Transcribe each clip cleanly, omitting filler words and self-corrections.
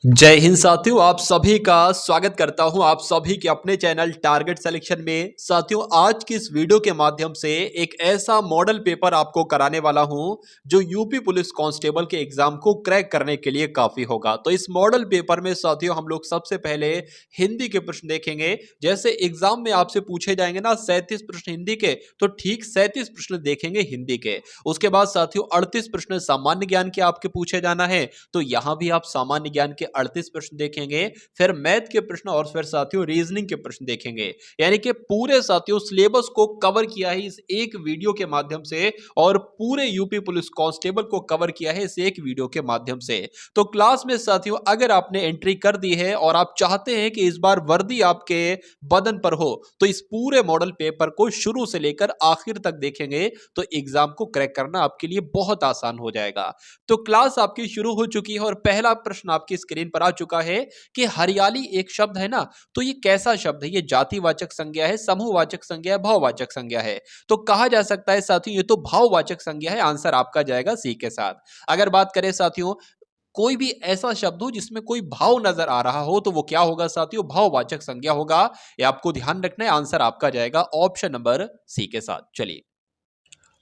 जय हिंद साथियों, आप सभी का स्वागत करता हूं आप सभी के अपने चैनल टारगेट सिलेक्शन में। साथियों, आज की इस वीडियो के माध्यम से एक ऐसा मॉडल पेपर आपको कराने वाला हूं जो यूपी पुलिस कांस्टेबल के एग्जाम को क्रैक करने के लिए काफी होगा। तो इस मॉडल पेपर में साथियों हम लोग सबसे पहले हिंदी के प्रश्न देखेंगे। जैसे एग्जाम में आपसे पूछे जाएंगे ना 37 प्रश्न हिंदी के, तो ठीक 37 प्रश्न देखेंगे हिंदी के। उसके बाद साथियों 38 प्रश्न सामान्य ज्ञान के आपके पूछे जाना है, तो यहां भी आप सामान्य ज्ञान के 38 प्रश्न देखेंगे। फिर मैथ के प्रश्न और फिर साथियों रीजनिंग के प्रश्न देखेंगे। यानी कि पूरे साथियों सिलेबस को कवर किया है इस एक वीडियो के माध्यम से, और पूरे यूपी पुलिस कांस्टेबल को कवर किया है इस एक वीडियो के माध्यम से। तो क्लास में साथियों अगर आपने एंट्री कर दी है और आप चाहते हैं कि इस बार वर्दी आपके बदन पर हो, तो इस पूरे मॉडल पेपर को शुरू से लेकर आखिर तक देखेंगे तो एग्जाम को क्रैक करना आपके लिए बहुत आसान हो जाएगा। तो क्लास आपकी शुरू हो चुकी है और पहला प्रश्न आपकी स्क्रीन पर आ चुका है कि हरियाली एक शब्द है ना, तो ये कैसा शब्द है? ये जातिवाचक संज्ञा है, समूहवाचक संज्ञा है, भाववाचक संज्ञा है? तो कहा जा सकता है साथियों ये तो भाववाचक संज्ञा है। आंसर आपका जाएगा सी के साथ। अगर बात करें साथियों कोई भी ऐसा शब्द हो जिसमें कोई भाव नजर आ रहा हो, तो वो क्या होगा साथियों? भाववाचक संज्ञा होगा। ये आपको ध्यान रखना है। आंसर आपका जाएगा ऑप्शन नंबर सी के साथ। चलिए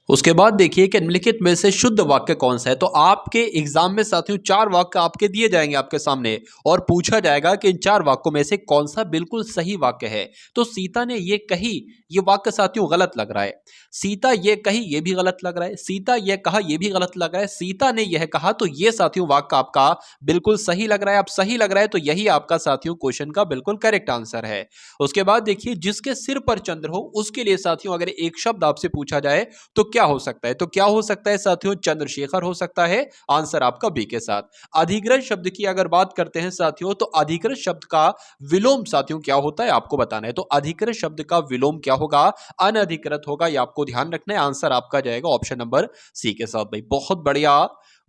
उसके बाद देखिए कि निम्नलिखित में से शुद्ध वाक्य कौन सा है। तो आपके एग्जाम में साथियों 4 वाक्य आपके दिए जाएंगे आपके सामने, और पूछा जाएगा कि इन 4 वाक्यों में से कौन सा बिल्कुल सही वाक्य है। तो सीता ने ये कही, ये वाक्य साथियों गलत लग रहा है। सीता ये कही, ये भी गलत लग रहा है। सीता ये कहा, ये भी गलत लग रहा है। सीता ने यह कहा, तो ये साथियों वाक्य आपका बिल्कुल सही लग रहा है। अब सही लग रहा है तो यही आपका साथियों क्वेश्चन का बिल्कुल करेक्ट आंसर है। उसके बाद देखिए जिसके सिर पर चंद्र हो उसके लिए साथियों अगर एक शब्द आपसे पूछा जाए तो क्या हो सकता है? तो क्या हो सकता है साथियों? चंद्रशेखर हो सकता है। आंसर आपका बी के साथ। अधिग्रह शब्द की अगर बात करते हैं साथियों, तो अधिग्रह शब्द का विलोम साथियों क्या होता है आपको बताना है। तो अधिग्रह शब्द का विलोम क्या होगा? अनधिकृत होगा। ये आपको ध्यान रखना है। आंसर आपका जाएगा ऑप्शन नंबर सी के साथ। भाई बहुत बढ़िया,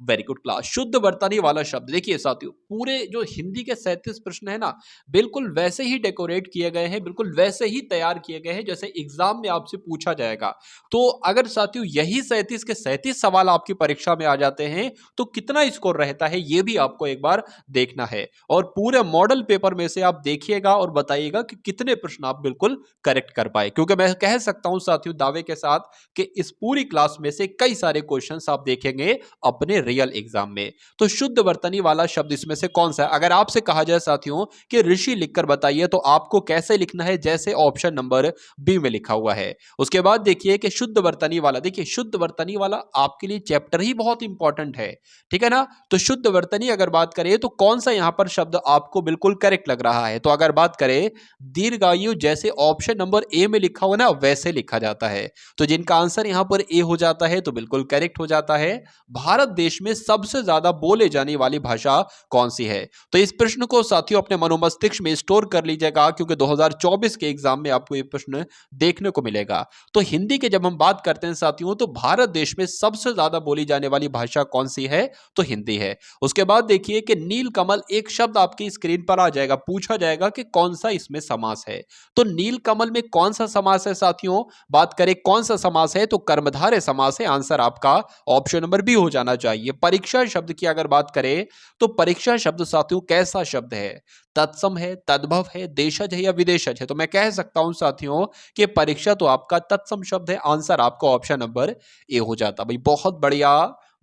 वेरी गुड क्लास। शुद्ध वर्तनी वाला शब्द देखिए साथियों पूरे जो हिंदी के 37 प्रश्न है ना, बिल्कुल वैसे ही डेकोरेट किए गए हैं, बिल्कुल वैसे ही तैयार किए गए हैं जैसे एग्जाम में आपसे पूछा जाएगा। तो अगर साथियों यही 37 के 37 सवाल आपकी परीक्षा में आ जाते हैं तो कितना स्कोर रहता है ये भी आपको एक बार देखना है। और पूरे मॉडल पेपर में से आप देखिएगा और बताइएगा कि कितने प्रश्न आप बिल्कुल करेक्ट कर पाए, क्योंकि मैं कह सकता हूं साथियों दावे के साथ कि इस पूरी क्लास में से कई सारे क्वेश्चंस आप देखेंगे अपने रियल एग्जाम में। तो शुद्ध वर्तनी वाला शब्द इसमें से कौन सा है? अगर आपसे कहा जाए साथियों कि ऋषि लिखकर बताइए, तो आपको कैसे लिखना है? जैसे ऑप्शन नंबर बी में लिखा हुआ है। उसके बाद देखिए कि शुद्ध वर्तनी वाला, देखिए शुद्ध वर्तनी वाला आपके लिए चैप्टर ही बहुत इंपॉर्टेंट है, ठीक है ना। तो शुद्ध वर्तनी अगर बात करें तो कौन सा यहां पर शब्द आपको बिल्कुल करेक्ट लग रहा है? तो अगर बात करें दीर्घायु, जैसे ऑप्शन नंबर ए में लिखा हुआ ना वैसे लिखा जाता है। तो जिनका आंसर यहां पर ए हो जाता है तो बिल्कुल करेक्ट हो जाता है। भारत देश में सबसे ज्यादा बोले जाने वाली भाषा कौन सी है? तो इस प्रश्न को साथियों अपने मनोमस्तिष्क में स्टोर कर लीजिएगा, क्योंकि 2024 के एग्जाम में आपको ये प्रश्न देखने को मिलेगा। तो हिंदी के जब हम बात करते हैं साथियों, तो भारत देश में सबसे ज्यादा बोली जाने वाली भाषा कौन सी है? तो हिंदी है। उसके बाद देखिए कि नीलकमल एक शब्द आपकी स्क्रीन पर आ जाएगा, पूछा जाएगा कि कौन सा इसमें समास है। तो नीलकमल में कौन सा समास है साथियों? बात करें कौन सा समास है, तो कर्मधारय समास है। आंसर आपका ऑप्शन नंबर बी हो जाना चाहिए। परीक्षा शब्द की अगर बात करें तो परीक्षा शब्द साथियों कैसा शब्द है? तत्सम है, तद्भव है, देशज है या विदेशज है? तो मैं कह सकता हूं साथियों कि परीक्षा तो आपका तत्सम शब्द है। आंसर आपका ऑप्शन नंबर ए हो जाता। भाई बहुत बढ़िया,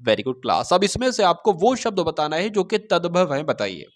वेरी गुड क्लास। अब इसमें से आपको वो शब्द बताना है जो कि तद्भव है, बताइए।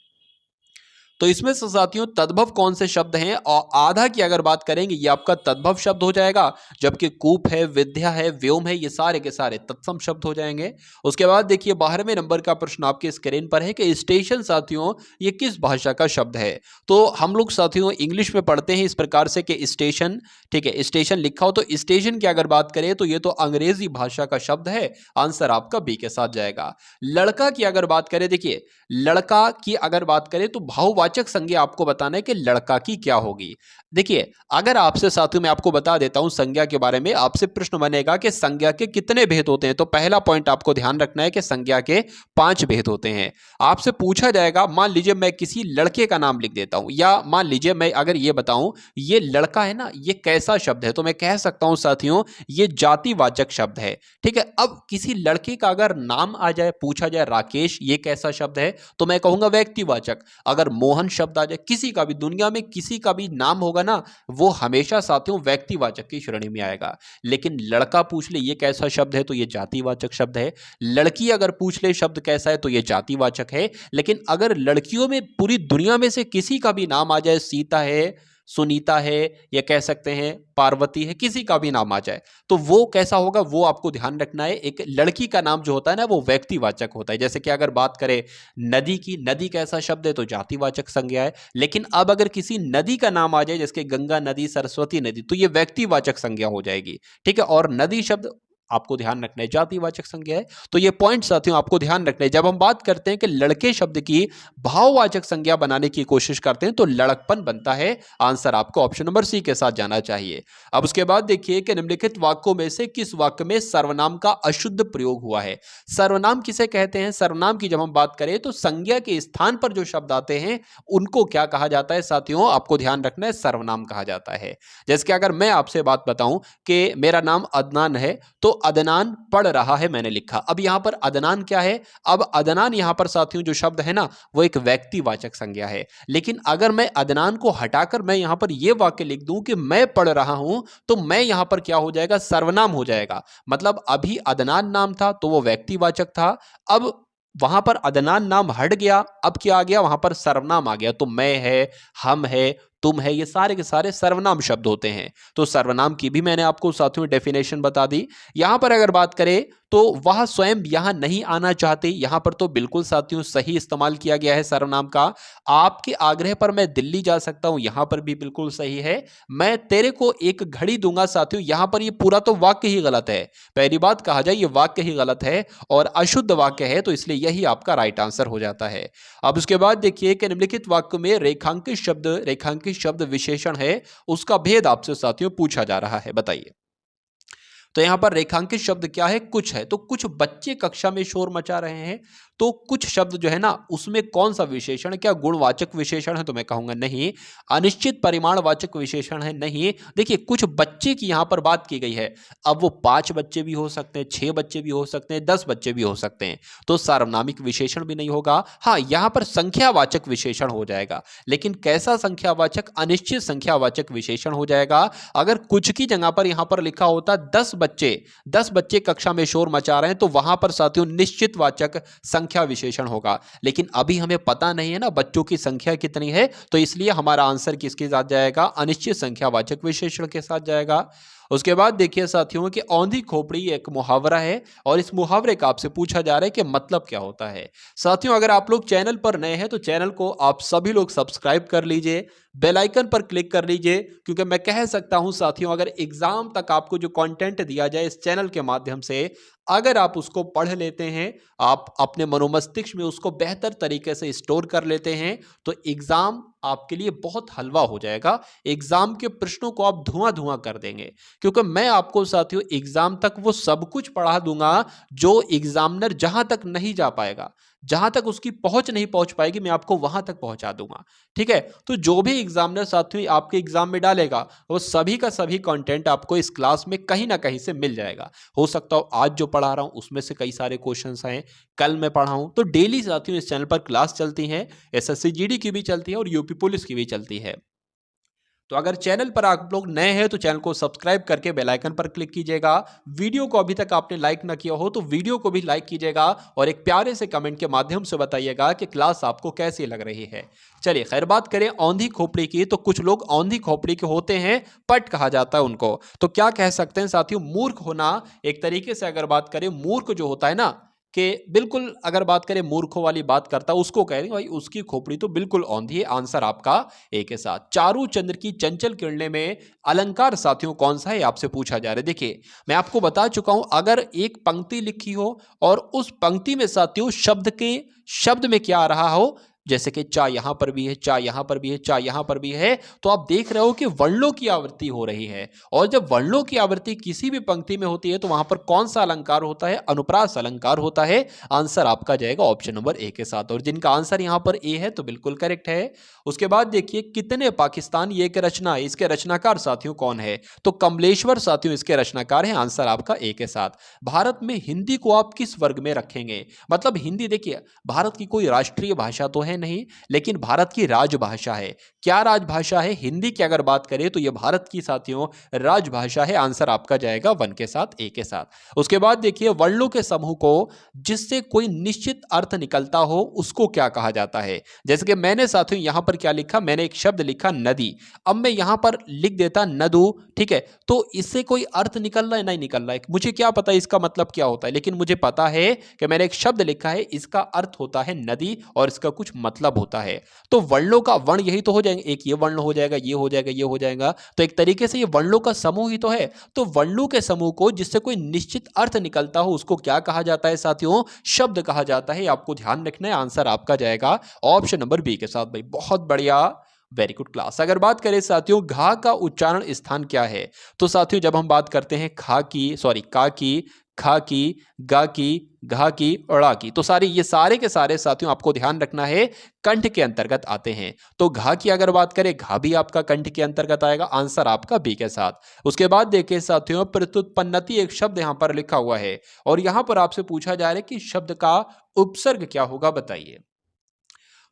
तो इसमें से साथियों तद्भव कौन से शब्द हैं? और आधा की अगर बात करेंगे ये आपका तद्भव शब्द हो जाएगा, जबकि कूप है, विद्या है, व्योम है, ये सारे के सारे तत्सम शब्द हो जाएंगे। उसके बाद देखिए 12वें नंबर का प्रश्न आपके स्क्रीन पर है कि स्टेशन साथियों ये किस भाषा का शब्द है? तो हम लोग साथियों इंग्लिश में पढ़ते हैं इस प्रकार से कि स्टेशन, ठीक है, स्टेशन लिखा हो, तो स्टेशन की अगर बात करें तो ये तो अंग्रेजी भाषा का शब्द है। आंसर आपका बी के साथ जाएगा। लड़का की अगर बात करें, देखिए लड़का की अगर बात करें तो भाववाचक वाचक संज्ञा आपको बताना है कि लड़का की क्या होगी। देखिए, अगर आपसे साथियों मैं आपको बता देता हूं संज्ञा के बारे में, आपसे प्रश्न बनेगा कि संज्ञा के कितने भेद होते हैं, तो पहला पॉइंट आपको ध्यान रखना है कि संज्ञा के 5 भेद होते हैं। आपसे पूछा जाएगा, मान लीजिए मैं किसी लड़के का नाम लिख देता हूं, या मान लीजिए मैं अगर ये बताऊं ये लड़का है ना, ये कैसा शब्द है, तो मैं कह सकता हूं साथियों ये जातिवाचक शब्द है। ठीक है, अब किसी लड़के का अगर नाम आ जाए, पूछा जाए राकेश ये कैसा शब्द है, तो मैं कहूंगा व्यक्तिवाचक। अगर मोहन शब्द आ जाए, किसी का भी दुनिया में किसी का भी नाम होगा ना, वो हमेशा साथियों व्यक्तिवाचक की श्रेणी में आएगा। लेकिन लड़का पूछ ले ये कैसा शब्द है, तो ये जातिवाचक शब्द है। लड़की अगर पूछ ले शब्द कैसा है, तो ये जातिवाचक है। लेकिन अगर लड़कियों में पूरी दुनिया में से किसी का भी नाम आ जाए, सीता है, सुनीता है, या कह सकते हैं पार्वती है, किसी का भी नाम आ जाए, तो वो कैसा होगा, वो आपको ध्यान रखना है। एक लड़की का नाम जो होता है ना, वो व्यक्तिवाचक होता है। जैसे कि अगर बात करें नदी की, नदी कैसा शब्द है, तो जातिवाचक संज्ञा है। लेकिन अब अगर किसी नदी का नाम आ जाए, जैसे गंगा नदी, सरस्वती नदी, तो ये व्यक्तिवाचक संज्ञा हो जाएगी। ठीक है, और नदी शब्द आपको ध्यान रखना है जातिवाचक संज्ञा है। तो ये पॉइंट साथियों आपको ध्यान रखना है। जब हम बात करते हैं कि लड़के शब्द की भाववाचक संज्ञा बनाने की कोशिश करते हैं, तो लड़कपन बनता है। आंसर आपको ऑप्शन नंबर सी के साथ जाना चाहिए। अब उसके बाद देखिए कि निम्नलिखित वाक्यों में से किस वाक्य में सर्वनाम का अशुद्ध प्रयोग हुआ है। सर्वनाम किसे कहते हैं? सर्वनाम की जब हम बात करें तो संज्ञा के स्थान पर जो शब्द आते हैं उनको क्या कहा जाता है साथियों, आपको ध्यान रखना है, सर्वनाम कहा जाता है। जैसे कि अगर मैं आपसे बात बताऊं कि मेरा नाम अदनान है, तो अदनान पढ़ रहा है मैंने लिखा। अब यहां पर अदनान क्या है? अब अदनान यहां पर साथियों जो शब्द है ना, वो एक व्यक्तिवाचक संज्ञा है। लेकिन अगर मैं अदनान को हटाकर मैं यहां पर यह वाक्य लिख दूं कि मैं पढ़ रहा हूं, तो मैं यहां पर क्या हो जाएगा, सर्वनाम हो जाएगा। मतलब अभी अदनान नाम था तो वो व्यक्तिवाचक था, अब वहां पर अदनान नाम हट गया, अब क्या आ गया, वहां पर सर्वनाम आ गया। तो मैं है, हम है, तुम है, ये सारे के सारे सर्वनाम शब्द होते हैं। तो सर्वनाम की भी मैंने आपको साथियों डेफिनेशन बता दी। यहां पर अगर बात करें तो वह स्वयं यहां नहीं आना चाहते, यहां पर तो बिल्कुल साथियों सही इस्तेमाल किया गया है सर्वनाम का। आपके आग्रह पर मैं दिल्ली जा सकता हूं, यहां पर भी बिल्कुल सही है। मैं तेरे को एक घड़ी दूंगा, साथियों यहां पर ये पूरा तो वाक्य ही गलत है। पहली बात कहा जाए ये वाक्य ही गलत है और अशुद्ध वाक्य है, तो इसलिए यही आपका राइट आंसर हो जाता है। अब उसके बाद देखिए कि निम्नलिखित वाक्य में रेखांकित शब्द विशेषण है, उसका भेद आपसे साथियों पूछा जा रहा है, बताइए। तो यहां पर रेखांकित शब्द क्या है, कुछ है। तो कुछ बच्चे कक्षा में शोर मचा रहे हैं, तो कुछ शब्द जो है ना उसमें कौन सा विशेषण, क्या गुणवाचक विशेषण है? तो मैं कहूंगा नहीं। अनिश्चित परिमाणवाचक विशेषण है? नहीं। देखिए कुछ बच्चे की यहां पर बात की गई है, अब वो 5 बच्चे भी हो सकते हैं, 6 बच्चे भी हो सकते हैं, 10 बच्चे भी हो सकते हैं, तो सार्वनामिक विशेषण भी नहीं होगा। हाँ, यहां पर संख्यावाचक विशेषण हो जाएगा, लेकिन कैसा संख्यावाचक? अनिश्चित संख्यावाचक विशेषण हो जाएगा। अगर कुछ की जगह पर यहां पर लिखा होता 10 बच्चे कक्षा में शोर मचा रहे हैं, तो वहां पर साथियों निश्चितवाचक संख्या विशेषण होगा। लेकिन अभी हमें पता नहीं है ना बच्चों की संख्या कितनी है, तो इसलिए हमारा आंसर किसके साथ जाएगा? अनिश्चित संख्यावाचक विशेषण के साथ जाएगा। उसके बाद देखिए साथियों कि औंधी खोपड़ी एक मुहावरा है, और इस मुहावरे का आपसे पूछा जा रहा है कि मतलब क्या होता है। साथियों अगर आप लोग चैनल पर नए हैं तो चैनल को आप सभी लोग सब्सक्राइब कर लीजिए, बेल आइकन पर क्लिक कर लीजिए, क्योंकि मैं कह सकता हूं साथियों अगर एग्जाम तक आपको जो कंटेंट दिया जाए इस चैनल के माध्यम से, अगर आप उसको पढ़ लेते हैं, आप अपने मनोमस्तिष्क में उसको बेहतर तरीके से स्टोर कर लेते हैं, तो एग्जाम आपके लिए बहुत हलवा हो जाएगा। एग्जाम के प्रश्नों को आप धुआं धुआं कर देंगे, क्योंकि मैं आपको साथियों एग्जाम तक वो सब कुछ पढ़ा दूंगा जो एग्जामिनर जहां तक नहीं जा पाएगा, जहां तक उसकी पहुंच नहीं पहुंच पाएगी, मैं आपको वहां तक पहुंचा दूंगा। ठीक है, तो जो भी एग्जामिनर साथियों आपके एग्जाम में डालेगा वो सभी का सभी कंटेंट आपको इस क्लास में कहीं ना कहीं से मिल जाएगा। हो सकता हो आज जो पढ़ा रहा हूं उसमें से कई सारे क्वेश्चंस आए, कल मैं पढ़ाऊं, तो डेली साथियों इस चैनल पर क्लास चलती है, एसएससी जीडी की भी चलती है और यूपी पुलिस की भी चलती है। तो अगर चैनल पर आप लोग नए हैं तो चैनल को सब्सक्राइब करके बेल आइकन पर क्लिक कीजिएगा। वीडियो को अभी तक आपने लाइक ना किया हो तो वीडियो को भी लाइक कीजिएगा, और एक प्यारे से कमेंट के माध्यम से बताइएगा कि क्लास आपको कैसी लग रही है। चलिए खैर, बात करें औंधी खोपड़ी की, तो कुछ लोग औंधी खोपड़ी के होते हैं, पट कहा जाता है उनको। तो क्या कह सकते हैं साथियों? मूर्ख होना। एक तरीके से अगर बात करें, मूर्ख जो होता है ना, कि बिल्कुल अगर बात करें मूर्खों वाली बात करता है, उसको कह रहे भाई उसकी खोपड़ी तो बिल्कुल औंधी है। आंसर आपका ए के साथ। चारू चंद्र की चंचल किरणें में अलंकार साथियों कौन सा है, आपसे पूछा जा रहा है। देखिए मैं आपको बता चुका हूं, अगर एक पंक्ति लिखी हो और उस पंक्ति में साथियों शब्द में क्या आ रहा हो, जैसे कि चा यहां पर भी है, चा यहां पर भी है, चा यहां पर भी है। तो आप देख रहे हो कि वर्णों की आवृत्ति हो रही है, और जब वर्णों की आवृत्ति किसी भी पंक्ति में होती है तो वहां पर कौन सा अलंकार होता है? अनुप्रास अलंकार होता है। आंसर आपका जाएगा ऑप्शन नंबर ए के साथ, और जिनका आंसर यहां पर ए है तो बिल्कुल करेक्ट है। उसके बाद देखिए कितने पाकिस्तान, ये एक रचना है, इसके रचनाकार साथियों कौन है? तो कमलेश्वर साथियों इसके रचनाकार हैं। आंसर आपका ए के साथ। भारत में हिंदी को आप किस वर्ग में रखेंगे? मतलब हिंदी देखिए, भारत की कोई राष्ट्रीय भाषा तो है नहीं, लेकिन भारत की राजभाषा है। क्या राजभाषा है? हिंदी की अगर बात करें तो यह भारत की साथियों राजभाषा है। आंसर आपका जाएगा 1 के साथ, ए के साथ। उसके बाद देखिए वर्णों के समूह को जिससे कोई निश्चित अर्थ निकलता हो उसको क्या कहा जाता है? जैसे कि मैंने साथियों यहां पर क्या लिखा, मैंने एक शब्द लिखा नदी। अब मैं यहां पर लिख देता नदू, ठीक है, तो इससे कोई अर्थ निकल रहा है? नहीं निकल रहा है। मुझे क्या पता इसका मतलब क्या होता है, लेकिन मुझे पता है कि मैंने एक शब्द लिखा है, इसका अर्थ होता है नदी और इसका कुछ मतलब होता है। तो वर्णों का वर्ण यही तो हो जाएंगे, एक ये वर्ण हो जाएगा, ये हो जाएगा, ये हो जाएगा, तो एक तरीके से ये वर्णों का समूह ही तो है। तो वर्णों के समूह को जिससे कोई निश्चित अर्थ निकलता हो उसको क्या कहा जाता है साथियों? शब्द कहा जाता है। आपको ध्यान रखना है। आंसर आपका जाएगा ऑप्शन नंबर बी के साथ। भाई बहुत बढ़िया, वेरी गुड क्लास। अगर बात करें साथियों घा का उच्चारण स्थान क्या है, तो साथियों जब हम बात करते हैं खा की, सॉरी का की, खा की, गा की, घा की, अड़ा की, तो सारे ये सारे के सारे साथियों आपको ध्यान रखना है कंठ के अंतर्गत आते हैं। तो घा की अगर बात करें, घा भी आपका कंठ के अंतर्गत आएगा। आंसर आपका बी के साथ। उसके बाद देखिए साथियों प्रत्युत्पन्नति एक शब्द यहां पर लिखा हुआ है, और यहां पर आपसे पूछा जा रहा है कि शब्द का उपसर्ग क्या होगा, बताइए।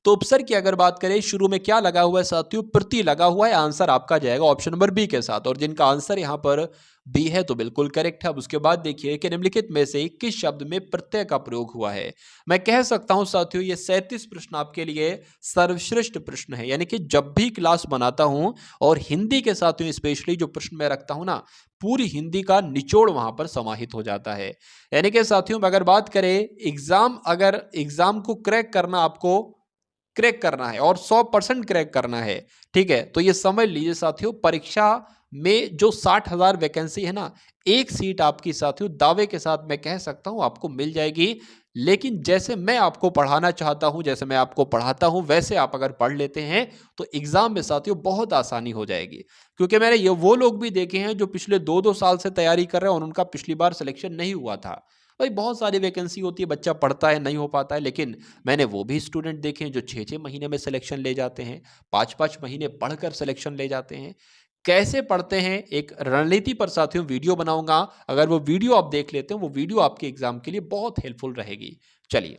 तो उपसर्ग की अगर बात करें, शुरू में क्या लगा हुआ है साथियों? प्रति लगा हुआ है। आंसर आपका जाएगा ऑप्शन नंबर बी के साथ, और जिनका आंसर यहां पर बी है तो बिल्कुल करेक्ट है। अब उसके बाद देखिए कि निम्नलिखित में से किस शब्द में प्रत्यय का प्रयोग हुआ है? मैं कह सकता हूं साथियों ये 37 प्रश्न आपके लिए सर्वश्रेष्ठ प्रश्न है। यानी कि जब भी क्लास बनाता हूं और हिंदी के साथियों स्पेशली जो प्रश्न मैं रखता हूं ना, पूरी हिंदी का निचोड़ वहां पर समाहित हो जाता है। यानी कि साथियों अगर बात करें एग्जाम, अगर एग्जाम को क्रैक करना, आपको क्रैक करना है और 100% क्रैक करना है, ठीक है, तो ये समझ लीजिए साथियों परीक्षा में जो 60,000 वैकेंसी है ना, एक सीट आपकी साथियों दावे के साथ मैं कह सकता हूं आपको मिल जाएगी। लेकिन जैसे मैं आपको पढ़ाना चाहता हूं, जैसे मैं आपको पढ़ाता हूं, वैसे आप अगर पढ़ लेते हैं तो एग्जाम में साथियों बहुत आसानी हो जाएगी। क्योंकि मैंने ये वो लोग भी देखे हैं जो पिछले 2-2 साल से तैयारी कर रहे हैं और उनका पिछली बार सिलेक्शन नहीं हुआ था। भाई बहुत सारी वैकेंसी होती है, बच्चा पढ़ता है नहीं हो पाता है, लेकिन मैंने वो भी स्टूडेंट देखे हैं जो 6-6 महीने में सिलेक्शन ले जाते हैं, 5-5 महीने पढ़कर सिलेक्शन ले जाते हैं। कैसे पढ़ते हैं एक रणनीति पर साथियों वीडियो बनाऊंगा, अगर वो वीडियो आप देख लेते हैं वो वीडियो आपके एग्जाम के लिए बहुत हेल्पफुल रहेगी। चलिए,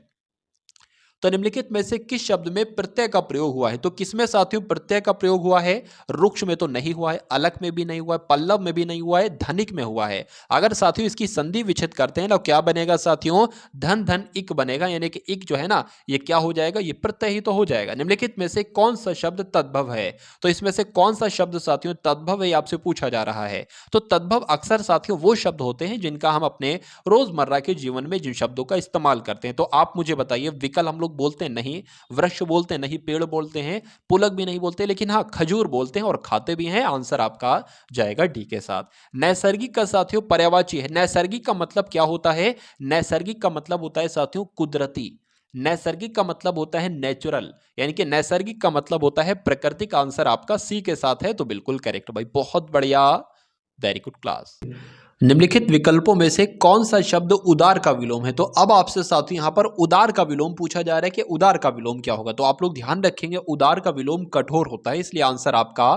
तो निम्नलिखित में से किस शब्द में प्रत्यय का प्रयोग हुआ है? तो किसमें साथियों प्रत्यय का प्रयोग हुआ है? रुक्ष में तो नहीं हुआ है, अलक में भी नहीं हुआ है, पल्लव में भी नहीं हुआ है, धनिक में हुआ है। अगर साथियों इसकी संधि विच्छेद करते हैं ना, क्या बनेगा साथियों? धन धन इक बनेगा। यानी कि इक जो है ना, ये क्या हो जाएगा? ये प्रत्यय ही तो हो जाएगा। निम्नलिखित में से कौन सा शब्द तद्भव है? तो इसमें से कौन सा शब्द साथियों तद्भव है, आपसे पूछा जा रहा है। तो तद्भव अक्सर साथियों वो शब्द होते हैं जिनका हम अपने रोजमर्रा के जीवन में जिन शब्दों का इस्तेमाल करते हैं। तो आप मुझे बताइए, विकल हम लोग बोलते नहीं, वृक्ष बोलते नहीं, पेड़ बोलते हैं, पुलक भी नहीं बोलते, लेकिन हाँ खजूर बोलते हैं और खाते भी हैं। आंसर आपका जाएगा डी के साथ। नैसर्गिक का साथियों पर्यायवाची है। नैसर्गिक का मतलब क्या होता है? नैसर्गिक का मतलब होता है साथियों कुदरती। नैसर्गिक का मतलब होता है नेचुरल, यानी कि नैसर्गिक का मतलब होता है प्राकृतिक। आंसर आपका सी के साथ है तो बिल्कुल करेक्ट भाई, बहुत बढ़िया, वेरी गुड क्लास। निम्नलिखित विकल्पों में से कौन सा शब्द उदार का विलोम है? तो अब आपसे साथियों यहां पर उदार का विलोम पूछा जा रहा है कि उदार का विलोम क्या होगा। तो आप लोग ध्यान रखेंगे उदार का विलोम कठोर होता है, इसलिए आंसर आपका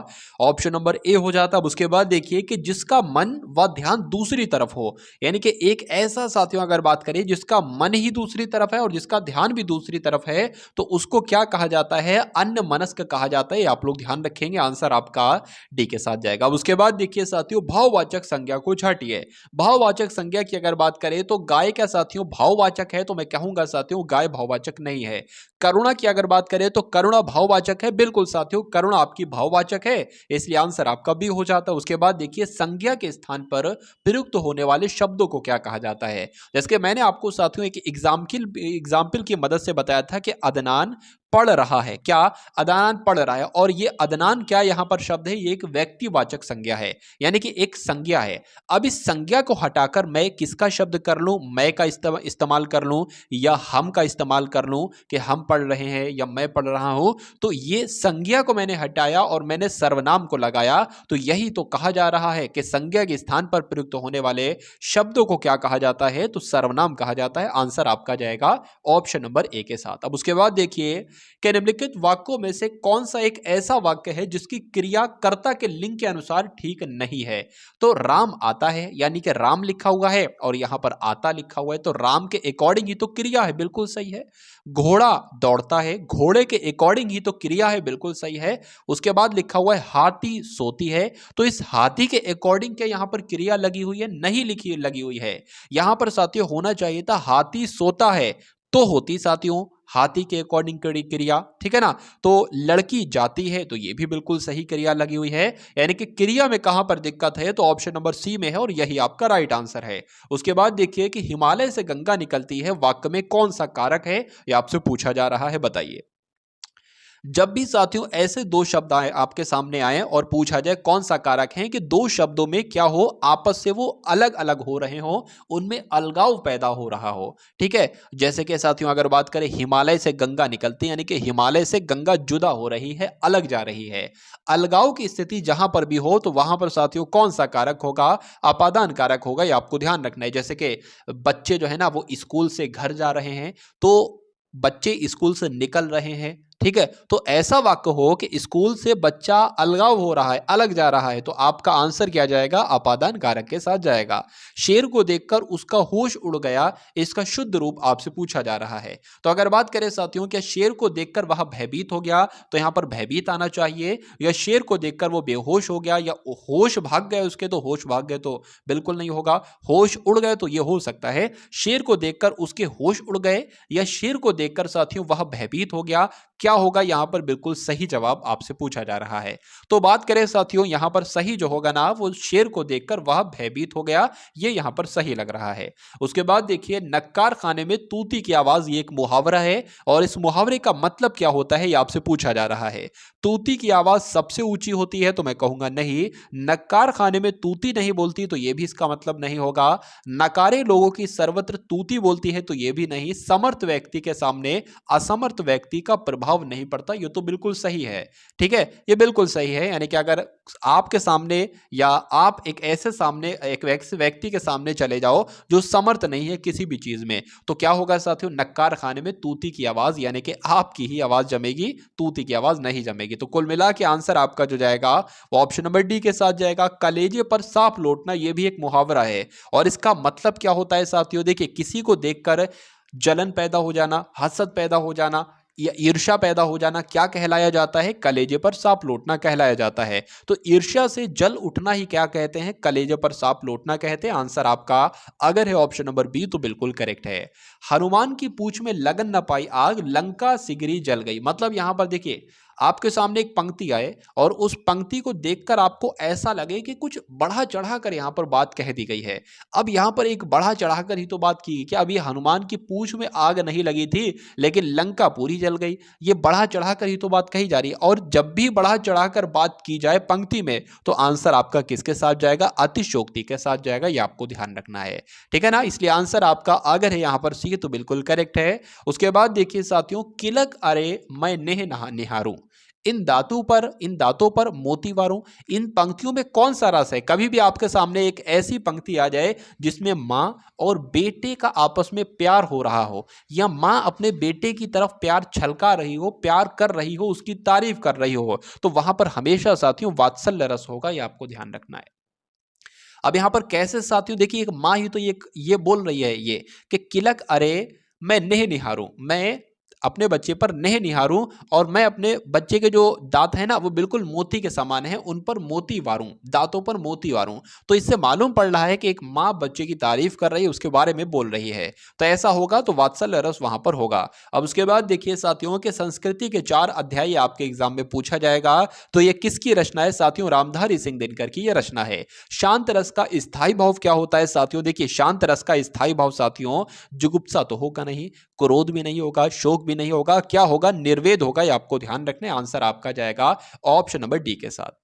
ऑप्शन नंबर ए हो जाता है। अब उसके बाद देखिए कि जिसका मन व ध्यान दूसरी तरफ हो, यानी कि एक ऐसा साथियों अगर बात करें जिसका मन ही दूसरी तरफ है और जिसका ध्यान भी दूसरी तरफ है, तो उसको क्या कहा जाता है? अन्य मनस्क कहा जाता है। आप लोग ध्यान रखेंगे, आंसर आपका डी के साथ जाएगा। अब उसके बाद देखिए साथियों भाववाचक संज्ञा को छाटिए। भाववाचक संज्ञा की अगर बात करें तो गाय क्या साथियों भाववाचक है? तो मैं कहूंगा साथियों गाय भाववाचक नहीं है। करुणा की अगर बात करें तो करुणा भाववाचक है। बिल्कुल साथियों करुणा आपकी भाववाचक है, इसलिए आंसर आपका बी हो जाता है। उसके बाद देखिए संज्ञा के स्थान पर प्रयुक्त होने वाले शब्दों को क्या कहा जाता है? जैसे कि मैंने आपको साथियों एक एग्जाम्पल की मदद से बताया था कि अदनान पढ़ रहा है। क्या? अदनान पढ़ रहा है। और ये अदनान क्या यहां पर शब्द है? ये एक व्यक्तिवाचक संज्ञा है, यानी कि एक संज्ञा है। अब इस संज्ञा को हटाकर मैं किसका शब्द कर लूं? मैं का इस्तेमाल कर लूं या हम का इस्तेमाल कर लूं कि हम पढ़ रहे हैं या मैं पढ़ रहा हूं, तो ये संज्ञा को मैंने हटाया और मैंने सर्वनाम को लगाया, तो यही तो कहा जा रहा है कि संज्ञा के स्थान पर प्रयुक्त होने वाले शब्दों को क्या कहा जाता है, तो सर्वनाम कहा जाता है। आंसर आपका जाएगा ऑप्शन नंबर ए के साथ। अब उसके बाद देखिए कि निम्नलिखित वाक्यों में से कौन सा एक ऐसा वाक्य है जिसकी क्रिया कर्ता के लिंग के अनुसार ठीक नहीं है। तो राम आता है, यानी कि राम लिखा हुआ है और यहां पर आता लिखा हुआ है, तो राम के अकॉर्डिंग ही तो क्रिया है, बिल्कुल सही है। घोड़ा दौड़ता है, घोड़े के अकॉर्डिंग ही तो क्रिया है, बिल्कुल सही है। उसके बाद लिखा हुआ है हाथी सोती है, तो इस हाथी के अकॉर्डिंग क्या यहां पर क्रिया लगी हुई है, नहीं लिखी लगी हुई है। यहां पर साथियों होना चाहिए था हाथी सोता है तो होती साथियों हाथी के अकॉर्डिंग क्रिया, ठीक है ना। तो लड़की जाती है, तो ये भी बिल्कुल सही क्रिया लगी हुई है, यानी कि क्रिया में कहां पर दिक्कत है, तो ऑप्शन नंबर सी में है और यही आपका राइट आंसर है। उसके बाद देखिए कि हिमालय से गंगा निकलती है, वाक्य में कौन सा कारक है, यह आपसे पूछा जा रहा है, बताइए। जब भी साथियों ऐसे दो शब्द आए आपके सामने आए और पूछा जाए कौन सा कारक है कि दो शब्दों में क्या हो, आपस से वो अलग अलग हो रहे हो, उनमें अलगाव पैदा हो रहा हो, ठीक है। जैसे कि साथियों अगर बात करें हिमालय से गंगा निकलती है, यानी कि हिमालय से गंगा जुदा हो रही है, अलग जा रही है। अलगाव की स्थिति जहां पर भी हो तो वहां पर साथियों कौन सा कारक होगा, अपादान कारक होगा, ये आपको ध्यान रखना है। जैसे कि बच्चे जो है ना वो स्कूल से घर जा रहे हैं, तो बच्चे स्कूल से निकल रहे हैं, ठीक है। तो ऐसा वाक्य हो कि स्कूल से बच्चा अलगाव हो रहा है, अलग जा रहा है, तो आपका आंसर क्या जाएगा, अपादान कारक के साथ जाएगा। शेर को देखकर उसका होश उड़ गया, इसका शुद्ध रूप आपसे पूछा जा रहा है। तो अगर बात करें साथियों क्या शेर को देखकर वह भयभीत हो गया, तो यहां पर भयभीत आना चाहिए, या शेर को देखकर वो बेहोश हो गया, या होश भाग गए उसके, तो होश भाग गए तो बिल्कुल नहीं होगा। होश उड़ गए तो यह हो सकता है शेर को देखकर उसके होश उड़ गए, या शेर को देखकर साथियों वह भयभीत हो गया, क्या होगा यहां पर बिल्कुल सही जवाब आपसे पूछा जा रहा है। तो बात करें साथियों यहां पर सही जो होगा ना वो शेर को देखकर वह भयभीत हो गया, ये यहां पर सही लग रहा है। उसके बाद देखिए नक्कार खाने में तूती की आवाज, ये एक मुहावरा है और इस मुहावरे का मतलब क्या होता है ये आपसे पूछा जा रहा है। तूती की आवाज सबसे ऊंची होती है, तो मैं कहूंगा नहीं। नक्कार खाने में तूती नहीं बोलती, तो यह भी इसका मतलब नहीं होगा। नकारे लोगों की सर्वत्र तूती बोलती है, तो यह भी नहीं। समर्थ व्यक्ति के सामने असमर्थ व्यक्ति का प्रभाव नहीं पड़ता, ये तो बिल्कुल सही है, ठीक है, ये बिल्कुल सही है। यानी कि अगर आपके सामने या आप एक ऐसे सामने एक व्यक्ति के सामने चले जाओ जो समर्थ नहीं है किसी भी चीज में, तो क्या होगा साथियों, नक्कार खाने में तूती की आवाज, यानी कि आपकी ही आवाज जमेगी, तूती की आवाज नहीं जमेगी। तो कुल मिला के आंसर आपका जो जाएगा वो ऑप्शन नंबर डी के साथ जाएगा। कलेजे पर सांप लौटना, यह भी एक मुहावरा है और इसका मतलब क्या होता है साथियों, देखिए किसी को देखकर जलन पैदा हो जाना, हसद पैदा हो जाना या ईर्ष्या पैदा हो जाना क्या कहलाया जाता है, कलेजे पर सांप लौटना कहलाया जाता है। तो ईर्ष्या से जल उठना ही क्या कहते हैं, कलेजे पर सांप लौटना कहते हैं। आंसर आपका अगर है ऑप्शन नंबर बी तो बिल्कुल करेक्ट है। हनुमान की पूंछ में लगन न पाई आग, लंका सिगरी जल गई। मतलब यहां पर देखिए आपके सामने एक पंक्ति आए और उस पंक्ति को देखकर आपको ऐसा लगे कि कुछ बढ़ा चढ़ाकर यहां पर बात कह दी गई है। अब यहां पर एक बढ़ा चढ़ाकर ही तो बात की कि अभी हनुमान की पूंछ में आग नहीं लगी थी लेकिन लंका पूरी जल गई, ये बढ़ा चढ़ाकर ही तो बात कही जा रही है। और जब भी बढ़ा चढ़ाकर बात की जाए पंक्ति में तो आंसर आपका किसके साथ जाएगा, अतिशयोक्ति के साथ जाएगा, ये आपको ध्यान रखना है, ठीक है ना। इसलिए आंसर आपका अगर है यहां पर सी तो बिल्कुल करेक्ट है। उसके बाद देखिए साथियों किलक अरे मैं नेह निहारूं, इन दांतों पर मोती वारूं, इन पंक्तियों में कौन सा रस है। कभी भी आपके सामने एक ऐसी पंक्ति आ जाए जिसमें मां और बेटे का आपस में प्यार हो रहा हो, या मां अपने बेटे की तरफ प्यार छलका रही हो, प्यार कर रही हो, उसकी तारीफ कर रही हो, तो वहां पर हमेशा साथियों वात्सल्य रस होगा, यह आपको ध्यान रखना है। अब यहां पर कैसे साथियों, देखिए एक मां ही तो ये बोल रही है ये कि किलक अरे मैं नेह निहारूं, मैं अपने बच्चे पर नेह निहारूं और मैं अपने बच्चे के जो दांत है ना वो बिल्कुल मोती के समान है, उन पर मोती वारूं, दांतों पर मोती वारूं। तो इससे मालूम पड़ रहा है कि एक माँ बच्चे की तारीफ कर रही है, उसके बारे में बोल रही है, तो ऐसा होगा तो वात्सल्य रस वहां पर होगा। अब उसके बाद देखिए साथियों के संस्कृति के 4 अध्याय आपके एग्जाम में पूछा जाएगा, तो ये किसकी रचना है साथियों, रामधारी सिंह दिनकर की यह रचना है। शांत रस का स्थायी भाव क्या होता है साथियों, देखिए शांत रस का स्थायी भाव साथियों जुगुप्सा तो होगा नहीं, क्रोध भी नहीं होगा, शोक भी नहीं होगा, क्या होगा, निर्वेद होगा, ये आपको ध्यान रखना है। आंसर आपका जाएगा ऑप्शन नंबर डी के साथ।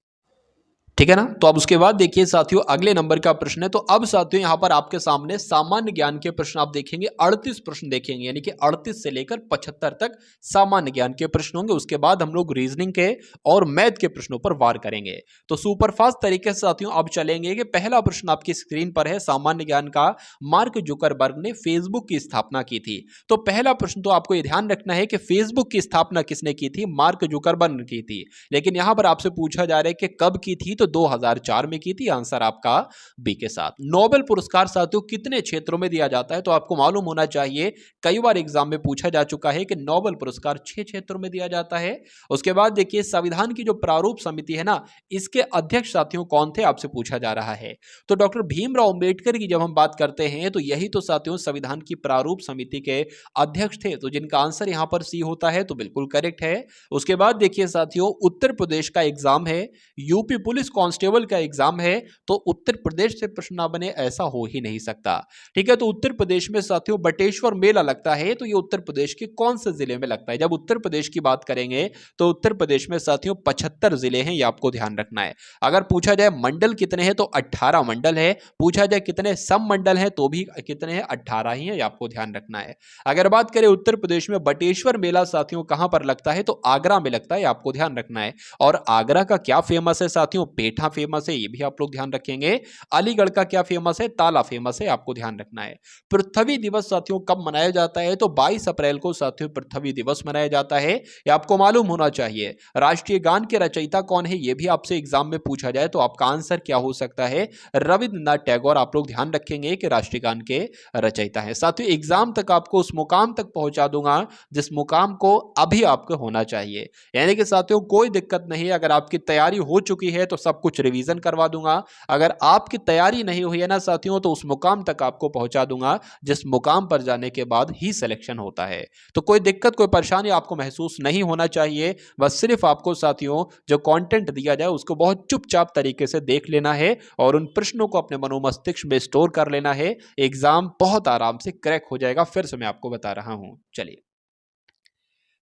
ठीक है ना। तो अब उसके बाद देखिए साथियों अगले नंबर का प्रश्न है। तो अब साथियों यहां पर आपके सामने सामान्य ज्ञान के प्रश्न आप देखेंगे, 38 प्रश्न देखेंगे, यानी कि 38 से लेकर 75 तक सामान्य ज्ञान के प्रश्न होंगे। उसके बाद हम लोग रीजनिंग के और मैथ के प्रश्नों पर वार करेंगे। तो सुपरफास्ट तरीके से साथियों अब चलेंगे कि पहला प्रश्न आपकी स्क्रीन पर है सामान्य ज्ञान का। मार्क जुकरबर्ग ने फेसबुक की स्थापना की थी। तो पहला प्रश्न तो आपको यह ध्यान रखना है कि फेसबुक की स्थापना किसने की थी? मार्क जुकरबर्ग ने की थी। लेकिन यहां पर आपसे पूछा जा रहा है कि कब की थी? तो 2004 में की थी। आंसर आपका बी के साथ। नोबेल पुरस्कार साथियों कितने क्षेत्रों में दिया जाता है? तो आपको मालूम होना चाहिए, कई बार एग्जाम में पूछा जा चुका है कि नोबेल पुरस्कार 6 क्षेत्रों में दिया जाता है। उसके बाद देखिए संविधान की जो प्रारूप समिति है ना, इसके अध्यक्ष साथियों कौन थे? आपसे पूछा जा रहा है। तो डॉक्टर भीमराव अंबेडकर की जब हम बात करते हैं तो यही तो साथियों संविधान की प्रारूप समिति के अध्यक्ष थे। तो जिनका आंसर यहां पर सी होता है तो बिल्कुल करेक्ट है। उसके बाद देखिए साथियों उत्तर प्रदेश का एग्जाम है, यूपी पुलिस कांस्टेबल का एग्जाम है, तो उत्तर प्रदेश से प्रश्न ना बने ऐसा हो ही नहीं सकता। ठीक है, तो उत्तर प्रदेश में साथियों बटेश्वर मेला लगता है। तो ये उत्तर प्रदेश के कौन से जिले में लगता है? जब उत्तर प्रदेश की बात करेंगे तो उत्तर प्रदेश में साथियों 75 जिले हैं, ये आपको ध्यान रखना है। अगर पूछा जाए मंडल कितने हैं तो 18 मंडल है। पूछा जाए कितने सम मंडल हैं तो भी कितने हैं? 18 ही है, ये आपको ध्यान रखना है। अगर बात करें उत्तर प्रदेश में बटेश्वर मेला साथियों कहां पर लगता है? तो आगरा में लगता है, आपको ध्यान रखना है। और आगरा का क्या फेमस है साथियों? पेठा फेमस है, ये भी आप लोग ध्यान रखेंगे। अलीगढ़ का क्या फेमस है? ताला फेमस है, आपको ध्यान रखना है। पृथ्वी दिवस साथियों कब मनाया जाता है? तो 22 अप्रैल को साथियों पृथ्वी दिवस मनाया जाता है, ये आपको मालूम होना चाहिए। राष्ट्रीय गान के रचयिता कौन है? ये भी आपसे एग्जाम में पूछा जाए तो आपका आंसर क्या हो सकता है? रविंद्रनाथ टैगोर, आप लोग ध्यान रखेंगे कि राष्ट्रीय गान के रचयिता है। साथियों एग्जाम तक आपको उस मुकाम तक पहुंचा दूंगा जिस मुकाम को अभी आपको होना चाहिए। यानी कि साथियों कोई दिक्कत नहीं, अगर आपकी तैयारी हो चुकी है तो सब कुछ रिवीजन करवा दूंगा। अगर आपकी तैयारी नहीं हुई है ना साथियों तो उस मुकाम तक आपको पहुंचा दूंगा जिस मुकाम पर जाने के बाद ही सिलेक्शन होता है। तो कोई दिक्कत कोई परेशानी आपको महसूस नहीं होना चाहिए। बस सिर्फ आपको साथियों जो कंटेंट दिया जाए उसको बहुत चुपचाप तरीके से देख लेना है और उन प्रश्नों को अपने मनोमस्तिष्क में स्टोर कर लेना है। एग्जाम बहुत आराम से क्रैक हो जाएगा। फिर से मैं आपको बता रहा हूं। चलिए,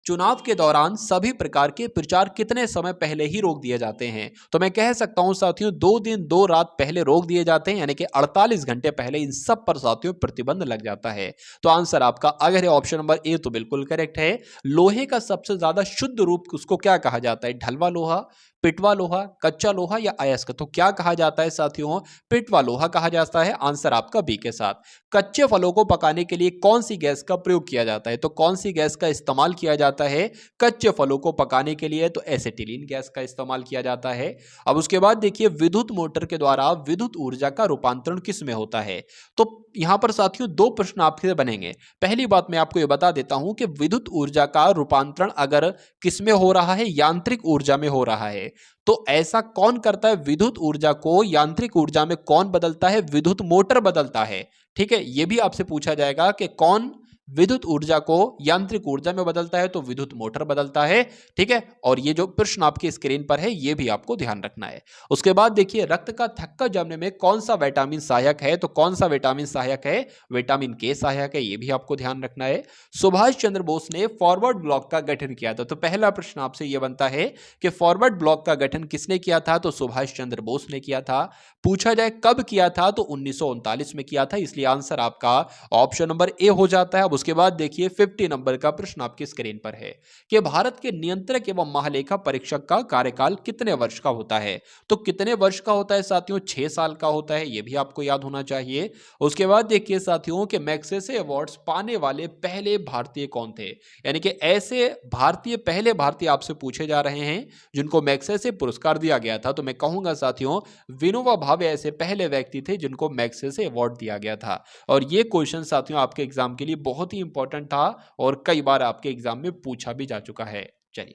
चुनाव के दौरान सभी प्रकार के प्रचार कितने समय पहले ही रोक दिए जाते हैं? तो मैं कह सकता हूं साथियों 2 दिन 2 रात पहले रोक दिए जाते हैं, यानी कि 48 घंटे पहले इन सब पर साथियों प्रतिबंध लग जाता है। तो आंसर आपका अगर है ऑप्शन नंबर ए तो बिल्कुल करेक्ट है। लोहे का सबसे ज्यादा शुद्ध रूप उसको क्या कहा जाता है? ढलवा लोहा, पिटवा लोहा, कच्चा लोहा या अयस्क? तो क्या कहा जाता है साथियों? पिटवा लोहा कहा जाता है। आंसर आपका बी के साथ। कच्चे फलों को पकाने के लिए कौन सी गैस का प्रयोग किया जाता है? तो कौन सी गैस का इस्तेमाल किया जाता है कच्चे फलों को पकाने के लिए? तो एसिटिलीन गैस का इस्तेमाल किया जाता है। अब उसके बाद देखिए विद्युत मोटर के द्वारा विद्युत ऊर्जा का रूपांतरण किस में होता है? तो यहां पर साथियों 2 प्रश्न आपके बनेंगे। पहली बात मैं आपको यह बता देता हूं कि विद्युत ऊर्जा का रूपांतरण अगर किस में हो रहा है? यांत्रिक ऊर्जा में हो रहा है। तो ऐसा कौन करता है? विद्युत ऊर्जा को यांत्रिक ऊर्जा में कौन बदलता है? विद्युत मोटर बदलता है। ठीक है, यह भी आपसे पूछा जाएगा कि कौन विद्युत ऊर्जा को यांत्रिक ऊर्जा में बदलता है? तो विद्युत मोटर बदलता है। ठीक है, और ये जो प्रश्न आपकी स्क्रीन पर है ये भी आपको ध्यान रखना है। उसके बाद देखिए रक्त का थक्का जमने में कौन सा विटामिन सहायक है? तो कौन सा विटामिन सहायक है? विटामिन के सहायक है, ये भी आपको ध्यान रखना है। सुभाष चंद्र बोस ने फॉरवर्ड ब्लॉक का गठन किया था। तो पहला प्रश्न आपसे यह बनता है कि फॉरवर्ड ब्लॉक का गठन किसने किया था? तो सुभाष चंद्र बोस ने किया था। पूछा जाए कब किया था? तो 1939 में किया था, इसलिए आंसर आपका ऑप्शन नंबर ए हो जाता है। अब उसके बाद देखिए 50 नंबर का प्रश्न आपकी स्क्रीन पर है कि भारत के नियंत्रक एवं महालेखा परीक्षक का कार्यकाल कितने वर्ष का होता है? तो कितने वर्ष का होता है साथियों? 6 साल का होता है, यह भी आपको याद होना चाहिए। उसके बाद देखिए साथियों कि मैग्सेसे अवार्ड्स पाने वाले पहले भारतीय कौन थे? यानी कि ऐसे पहले भारतीय आपसे पूछे जा रहे हैं जिनको मैग्सेसे पुरस्कार दिया गया था। तो मैं कहूंगा साथियों विनोबा भावे ऐसे पहले व्यक्ति थे जिनको मैग्सेसे अवार्ड दिया गया था। और ये क्वेश्चन साथियों आपके एग्जाम के लिए बहुत ही इंपॉर्टेंट था और कई बार आपके एग्जाम में पूछा भी जा चुका है। चलिए,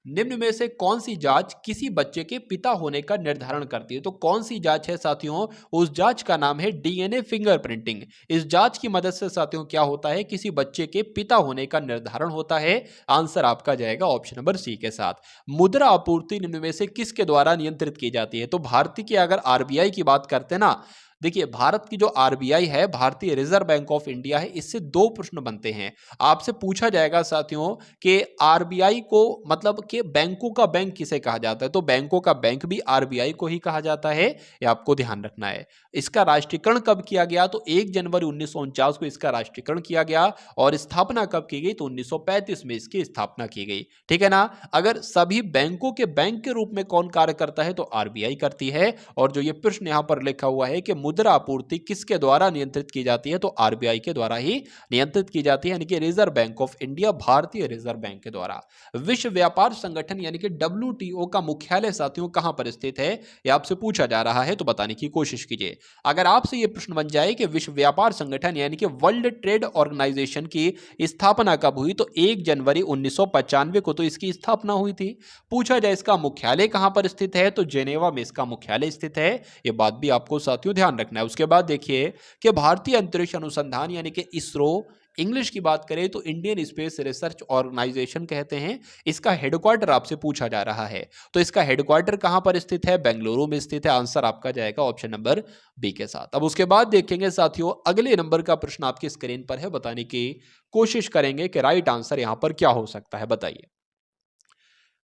निम्न में से कौन सी जांच किसी बच्चे के पिता होने का निर्धारण करती है? तो कौन सी जांच है साथियों? उस जांच का नाम है डीएनए फिंगरप्रिंटिंग। इस जांच की मदद से साथियों क्या होता है? किसी बच्चे के पिता होने का निर्धारण होता है। आंसर आपका जाएगा ऑप्शन नंबर सी के साथ। मुद्रा आपूर्ति निम्न में से किसके द्वारा नियंत्रित की जाती है? तो भारतीय की अगर आरबीआई की बात करते हैं ना, देखिए, भारत की जो आरबीआई है, भारतीय रिजर्व बैंक ऑफ इंडिया है, इससे दो प्रश्न बनते हैं। आपसे पूछा जाएगा साथियों कि आरबीआई को मतलब कि बैंकों का बैंक किसे कहा जाता है, तो बैंकों का बैंक भी आरबीआई को ही कहा जाता है, ये आपको ध्यान रखना है। इसका राष्ट्रीयकरण कब किया गया, तो 1 जनवरी 1949 को इसका राष्ट्रीयकरण किया गया। और स्थापना कब की गई, तो 1935 में इसकी स्थापना की गई। ठीक है ना। अगर सभी बैंकों के बैंक के रूप में कौन कार्य करता है, तो आरबीआई करती है। और जो ये प्रश्न यहां पर लिखा हुआ है कि मुद्रा आपूर्ति किसके द्वारा नियंत्रित की जाती है, तो आरबीआई के द्वारा ही नियंत्रित की जाती है, यानी कि रिजर्व बैंक ऑफ इंडिया, भारतीय रिजर्व बैंक के द्वारा। विश्व व्यापार संगठन यानी कि डब्ल्यूटीओ का मुख्यालय साथियों कहां पर स्थित है, यह आपसे पूछा जा रहा है, तो बताने की कोशिश कीजिए। अगर आपसे यह प्रश्न बन जाए कि विश्व व्यापार संगठन यानी कि वर्ल्ड ट्रेड ऑर्गेनाइजेशन की स्थापना कब हुई, तो 1 जनवरी 1995 को तो इसकी स्थापना हुई थी। पूछा जाए इसका मुख्यालय कहां पर स्थित है, तो जेनेवा में इसका मुख्यालय स्थित है। यह बात भी आपको साथियों ध्यान रखना है। उसके बाद देखिए कि भारतीय अंतरिक्ष अनुसंधान यानी कि इसरो, इंग्लिश की बात करें तो इंडियन स्पेस रिसर्च ऑर्गेनाइजेशन कहते हैं, इसका हेडक्वार्टर आपसे पूछा जा रहा है। तो इसका हेडक्वार्टर कहां पर स्थित है, बेंगलुरु में स्थित है। आंसर आपका जाएगा ऑप्शन नंबर बी के साथ। अब उसके बाद देखेंगे साथियों, अगले नंबर का प्रश्न आपकी स्क्रीन पर है, बताने की कोशिश करेंगे कि राइट आंसर यहां पर क्या हो सकता है, बताइए।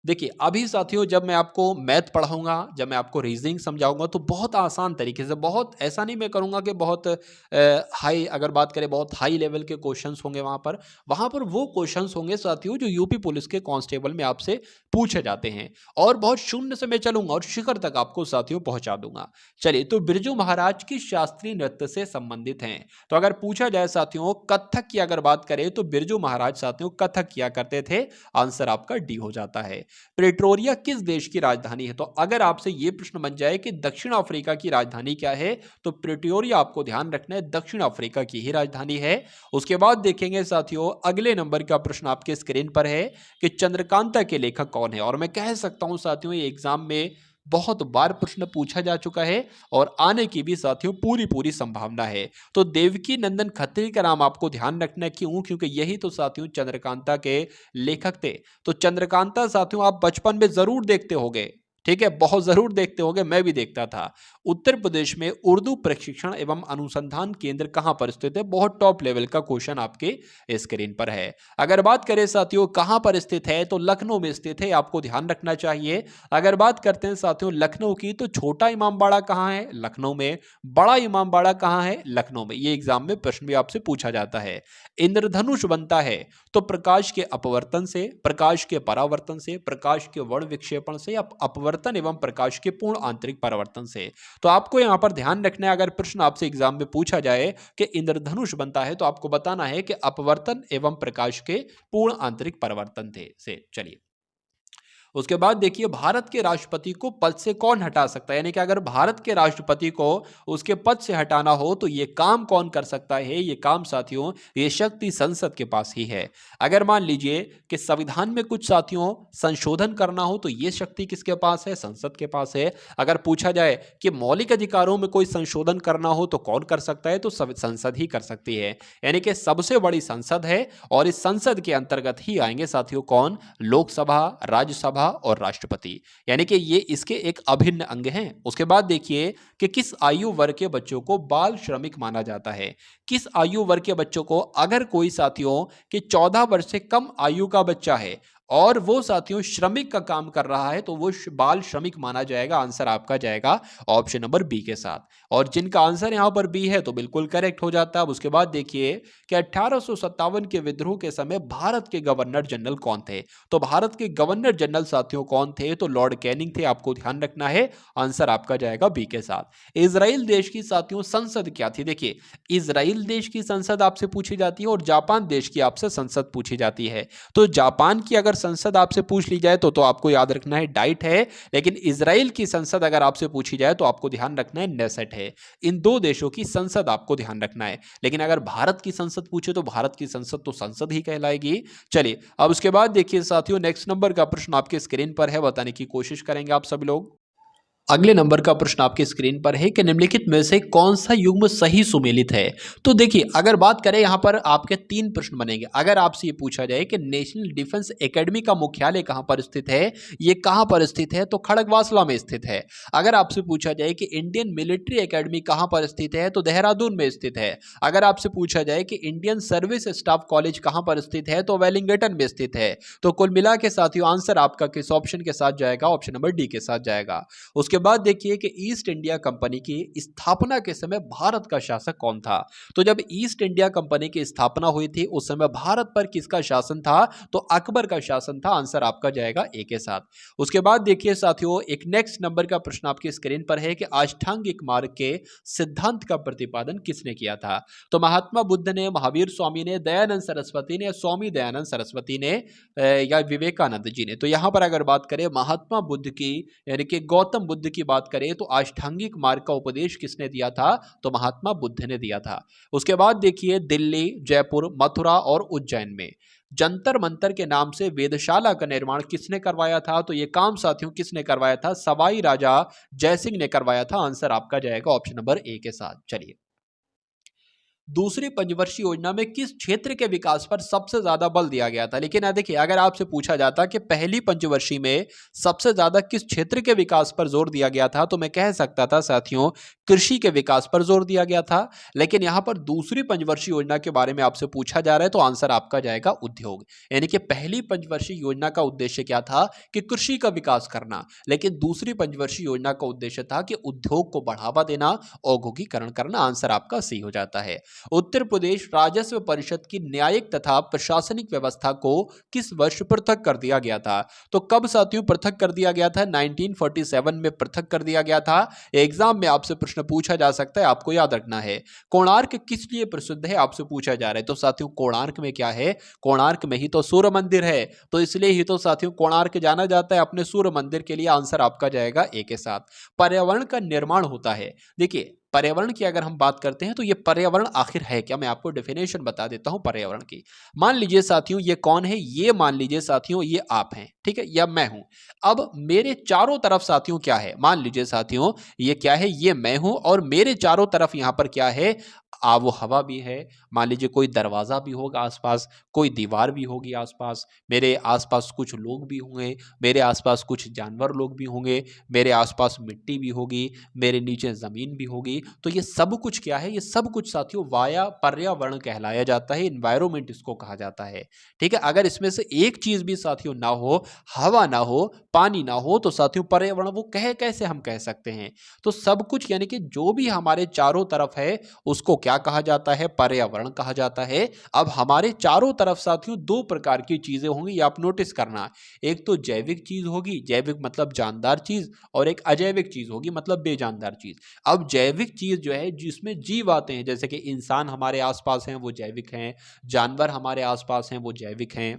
देखिए, अभी साथियों जब मैं आपको मैथ पढ़ाऊंगा, जब मैं आपको रीजनिंग समझाऊंगा, तो बहुत आसान तरीके से, बहुत ऐसा नहीं मैं करूंगा कि बहुत हाई, अगर बात करें बहुत हाई लेवल के क्वेश्चंस होंगे वहां पर वो क्वेश्चंस होंगे साथियों जो यूपी पुलिस के कांस्टेबल में आपसे पूछे जाते हैं। और बहुत शून्य से मैं चलूंगा और शिखर तक आपको साथियों पहुंचा दूंगा। चलिए, तो बिरजू महाराज की शास्त्रीय नृत्य से संबंधित हैं। तो अगर पूछा जाए साथियों कथक की अगर बात करें, तो बिरजू महाराज साथियों कथक किया करते थे। आंसर आपका डी हो जाता है। प्रेटोरिया किस देश की राजधानी है, तो अगर आपसे यह प्रश्न बन जाए कि दक्षिण अफ्रीका की राजधानी क्या है, तो प्रेटोरिया आपको ध्यान रखना है दक्षिण अफ्रीका की ही राजधानी है। उसके बाद देखेंगे साथियों, अगले नंबर का प्रश्न आपके स्क्रीन पर है कि चंद्रकांता के लेखक कौन है। और मैं कह सकता हूं साथियों, ये एग्जाम में बहुत बार प्रश्न पूछा जा चुका है और आने की भी साथियों पूरी पूरी संभावना है। तो देवकी नंदन खत्री का नाम आपको ध्यान रखना है। क्यों? क्योंकि यही तो साथियों चंद्रकांता के लेखक थे। तो चंद्रकांता साथियों आप बचपन में जरूर देखते होंगे, ठीक है, बहुत जरूर देखते होंगे, मैं भी देखता था। उत्तर प्रदेश में उर्दू प्रशिक्षण एवं अनुसंधान केंद्र कहां पर स्थित है, बहुत टॉप लेवल का क्वेश्चन आपके स्क्रीन पर है। अगर बात करें साथियों कहां पर स्थित है, तो लखनऊ में स्थित है, आपको ध्यान रखना चाहिए। अगर बात करते हैं साथियों लखनऊ की, तो छोटा इमामबाड़ा कहां है, लखनऊ में। बड़ा इमामबाड़ा कहां है, लखनऊ में। ये एग्जाम में प्रश्न भी आपसे पूछा जाता है। इंद्रधनुष बनता है तो प्रकाश के अपवर्तन से, प्रकाश के परावर्तन से, प्रकाश के वर्ण विक्षेपण से, या अपवर्तन एवं प्रकाश के पूर्ण आंतरिक परावर्तन से। तो आपको यहां पर ध्यान रखना है, अगर प्रश्न आपसे एग्जाम में पूछा जाए कि इंद्रधनुष बनता है, तो आपको बताना है कि अपवर्तन एवं प्रकाश के पूर्ण आंतरिक परावर्तन से। चलिए, उसके बाद देखिए भारत के राष्ट्रपति को पद से कौन हटा सकता है, यानी कि अगर भारत के राष्ट्रपति को उसके पद से हटाना हो तो ये काम कौन कर सकता है, ये काम साथियों ये शक्ति संसद के पास ही है। अगर मान लीजिए कि संविधान में कुछ साथियों संशोधन करना हो तो ये शक्ति किसके पास है, संसद के पास है। अगर पूछा जाए कि मौलिक अधिकारों में कोई संशोधन करना हो तो कौन कर सकता है, तो संसद ही कर सकती है। यानी कि सबसे बड़ी संसद है और इस संसद के अंतर्गत ही आएंगे साथियों कौन, लोकसभा, राज्यसभा और राष्ट्रपति, यानी कि ये इसके एक अभिन्न अंग हैं। उसके बाद देखिए कि किस आयु वर्ग के बच्चों को बाल श्रमिक माना जाता है। किस आयु वर्ग के बच्चों को, अगर कोई साथियों कि 14 वर्ष से कम आयु का बच्चा है और वो साथियों श्रमिक का काम कर रहा है, तो वो बाल श्रमिक माना जाएगा। आंसर आपका जाएगा ऑप्शन नंबर बी के साथ। और जिनका आंसर यहां पर बी है तो बिल्कुल करेक्ट हो जाता है। अब उसके बाद देखिए कि 1857 के विद्रोह के समय भारत के गवर्नर जनरल कौन थे, तो भारत के गवर्नर जनरल साथियों कौन थे, तो लॉर्ड कैनिंग थे, आपको ध्यान रखना है। आंसर आपका जाएगा बी के साथ। इजराइल देश की साथियों संसद क्या थी, देखिए इजराइल देश की संसद आपसे पूछी जाती है और जापान देश की आपसे संसद पूछी जाती है। तो जापान की अगर संसद आपसे पूछ ली जाए तो आपको याद रखना है डाइट है, लेकिन इजराइल की संसद अगर आपसे पूछी जाए तो आपको ध्यान रखना है नेसेट है। इन दो देशों की संसद आपको ध्यान रखना है। लेकिन अगर भारत की संसद पूछे तो भारत की संसद तो संसद ही कहलाएगी। चलिए, अब उसके बाद देखिए साथियों नेक्स्ट नंबर का प्रश्न आपके स्क्रीन पर है, बताने की कोशिश करेंगे आप सभी लोग। अगले नंबर का प्रश्न आपकी स्क्रीन पर है कि निम्नलिखित में से कौन सा युग्म सही सुमेलित है। तो देखिए, अगर बात करें यहाँ पर आपके तीन प्रश्न बनेंगे। अगर आपसे ये पूछा जाए कि नेशनल डिफेंस एकेडमी का मुख्यालय कहाँ पर स्थित है, ये कहाँ पर स्थित है, तो खड़गवासला में स्थित है। अगर आपसे पूछा जाए कि इंडियन मिलिट्री एकेडमी कहाँ पर स्थित है, तो देहरादून में स्थित है। अगर आपसे पूछा जाए कि इंडियन सर्विस स्टाफ कॉलेज कहाँ पर स्थित है, तो वेलिंगटन में स्थित है। तो कुल मिला के साथियों आंसर आपका किस ऑप्शन के साथ जाएगा? ऑप्शन नंबर डी के साथ जाएगा। उसके बाद देखिए कि ईस्ट इंडिया कंपनी की स्थापना के समय भारत का शासक कौन था। तो जब ईस्ट इंडिया कंपनी की स्थापना हुई थी उस समय भारत पर किसका शासन था? तो अकबर का शासन था। आंसर आपका जाएगा ए के साथ। उसके बाद देखिए साथियों, एक नेक्स्ट नंबर का प्रश्न आपकी स्क्रीन पर है कि अष्टांगिक मार्ग के सिद्धांत का प्रतिपादन किसने किया था। तो महात्मा बुद्ध ने, महावीर स्वामी ने, दयानंद सरस्वती ने, स्वामी दयानंद सरस्वती ने या विवेकानंद जी ने। तो यहां पर अगर बात करें महात्मा बुद्ध की, यानी कि गौतम बुद्ध की बात करें, तो अष्टांगिक मार्ग का उपदेश किसने दिया था? तो महात्मा बुद्ध ने दिया था। उसके बाद देखिए दिल्ली, जयपुर, मथुरा और उज्जैन में जंतर मंतर के नाम से वेधशाला का निर्माण किसने करवाया था? तो ये काम साथियों किसने करवाया था? सवाई राजा जयसिंह ने करवाया था। आंसर आपका जाएगा ऑप्शन नंबर ए के साथ। चलिए, दूसरी पंचवर्षीय योजना में किस क्षेत्र के विकास पर सबसे ज्यादा बल दिया गया था? लेकिन देखिए, अगर आपसे पूछा जाता कि पहली पंचवर्षीय में सबसे ज्यादा किस क्षेत्र के विकास पर जोर दिया गया था, तो मैं कह सकता था साथियों कृषि के विकास पर जोर दिया गया था। लेकिन यहां पर दूसरी पंचवर्षीय योजना के बारे में आपसे पूछा जा रहा है, तो आंसर आपका जाएगा उद्योग। यानी कि पहली पंचवर्षीय योजना का उद्देश्य क्या था? कि कृषि का विकास करना। लेकिन दूसरी पंचवर्षीय योजना का उद्देश्य था कि उद्योग को बढ़ावा देना, औद्योगिकरण करना। आंसर आपका सही हो जाता है। उत्तर प्रदेश राजस्व परिषद की न्यायिक तथा प्रशासनिक व्यवस्था को किस वर्ष पृथक कर दिया गया था? तो कब साथियों पृथक कर दिया गया था? 1947 में पृथक कर दिया गया था। एग्जाम में आपसे प्रश्न पूछा जा सकता है, आपको याद रखना है। कोणार्क किस लिए प्रसिद्ध है? आपसे पूछा जा रहा है। तो साथियों कोणार्क में क्या है? कोणार्क में ही तो सूर्य मंदिर है, तो इसलिए ही तो साथियों कोणार्क जाना जाता है अपने सूर्य मंदिर के लिए। आंसर आपका जाएगा ए के साथ। पर्यावरण का निर्माण होता है। देखिए, पर्यावरण की अगर हम बात करते हैं तो ये पर्यावरण आखिर है क्या? मैं आपको डेफिनेशन बता देता हूं पर्यावरण की। मान लीजिए साथियों ये कौन है? ये मान लीजिए साथियों ये आप हैं, ठीक है, या मैं हूं। अब मेरे चारों तरफ साथियों क्या है? मान लीजिए साथियों ये क्या है? ये मैं हूं और मेरे चारों तरफ यहां पर क्या है? आबो हवा भी है। मान लीजिए कोई दरवाजा भी होगा आसपास, कोई दीवार भी होगी आसपास, मेरे आसपास कुछ लोग भी होंगे, मेरे आसपास कुछ जानवर लोग भी होंगे, मेरे आसपास मिट्टी भी होगी, मेरे नीचे जमीन भी होगी। तो ये सब कुछ क्या है? ये सब कुछ साथियों वाया पर्यावरण कहलाया जाता है, इन्वायरमेंट इसको कहा जाता है। ठीक है, अगर इसमें से एक चीज भी साथियों ना हो, हवा ना हो, पानी ना हो, तो साथियों पर्यावरण वो कैसे हम कह सकते हैं? तो सब कुछ यानी कि जो भी हमारे चारों तरफ है उसको क्या कहा जाता है? पर्यावरण कहा जाता है। अब हमारे चारों तरफ साथियों दो प्रकार की चीजें होंगी, ये आप नोटिस करना। एक तो जैविक चीज होगी, जैविक मतलब जानदार चीज, और एक अजैविक चीज होगी मतलब बेजानदार चीज। अब जैविक चीज जो है जिसमें जीव आते हैं, जैसे कि इंसान हमारे आसपास हैं वो जैविक हैं, जानवर हमारे आसपास हैं वो जैविक हैं।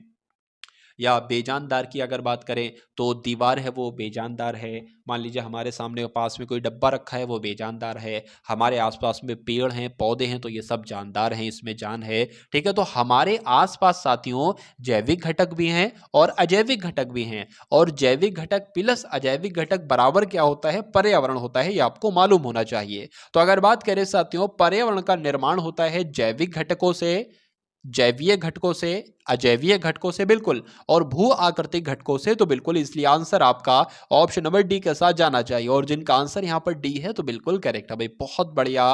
या बेजानदार की अगर बात करें तो दीवार है वो बेजानदार है। मान लीजिए हमारे सामने पास में कोई डब्बा रखा है वो बेजानदार है। हमारे आसपास में पेड़ हैं, पौधे हैं, तो ये सब जानदार हैं, इसमें जान है। ठीक है, तो हमारे आसपास साथियों जैविक घटक भी हैं और अजैविक घटक भी हैं। और जैविक घटक प्लस अजैविक घटक बराबर क्या होता है? पर्यावरण होता है। ये आपको मालूम होना चाहिए। तो अगर बात करें साथियों, पर्यावरण का निर्माण होता है जैविक घटकों से, जैवीय घटकों से, अजैवीय घटकों से बिल्कुल, और भू आकृतिक घटकों से तो बिल्कुल। इसलिए आंसर आपका ऑप्शन नंबर डी के साथ जाना चाहिए। और जिनका आंसर यहां पर डी है तो बिल्कुल करेक्ट है भाई, बहुत बढ़िया,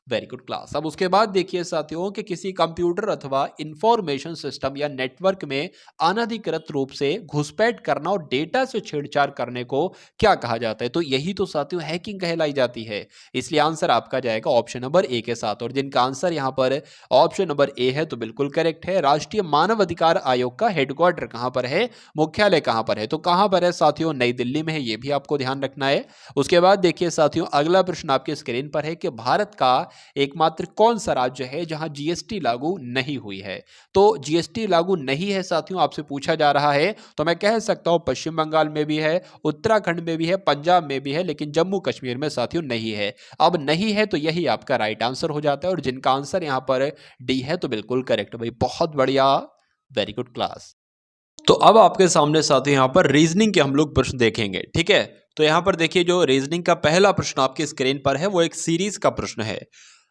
वेरी गुड क्लास। अब उसके बाद देखिए साथियों कि किसी कंप्यूटर अथवा इंफॉर्मेशन सिस्टम या नेटवर्क में अनधिकृत रूप से घुसपैठ करना और डेटा से छेड़छाड़ करने को क्या कहा जाता है? तो यही तो साथियों हैकिंग कहलाई जाती है। इसलिए आंसर आपका जाएगा ऑप्शन नंबर ए के साथ। और जिनका आंसर यहां पर ऑप्शन नंबर ए है तो बिल्कुल करेक्ट है। राष्ट्रीय मानव अधिकार आयोग का हेडक्वार्टर कहां पर है? मुख्यालय कहां पर है? तो कहां पर है साथियों? नई दिल्ली में है, यह भी आपको ध्यान रखना है। उसके बाद देखिए साथियों अगला प्रश्न आपके स्क्रीन पर है कि भारत का एकमात्र कौन सा राज्य है जहां जीएसटी लागू नहीं हुई है? तो जीएसटी लागू नहीं है साथियों, आपसे पूछा जा रहा है। तो मैं कह सकता हूं पश्चिम बंगाल में भी है, उत्तराखंड में भी है, पंजाब में भी है, लेकिन जम्मू कश्मीर में साथियों नहीं है। अब नहीं है तो यही आपका राइट आंसर हो जाता है। और जिनका आंसर यहां पर डी है तो बिल्कुल करेक्ट भाई, बहुत बढ़िया, वेरी गुड क्लास। तो अब आपके सामने साथियों यहाँ पर रीजनिंग के हम लोग प्रश्न देखेंगे। ठीक है, तो यहाँ पर देखिए जो रीजनिंग का पहला प्रश्न आपकी स्क्रीन पर है वो एक सीरीज का प्रश्न है।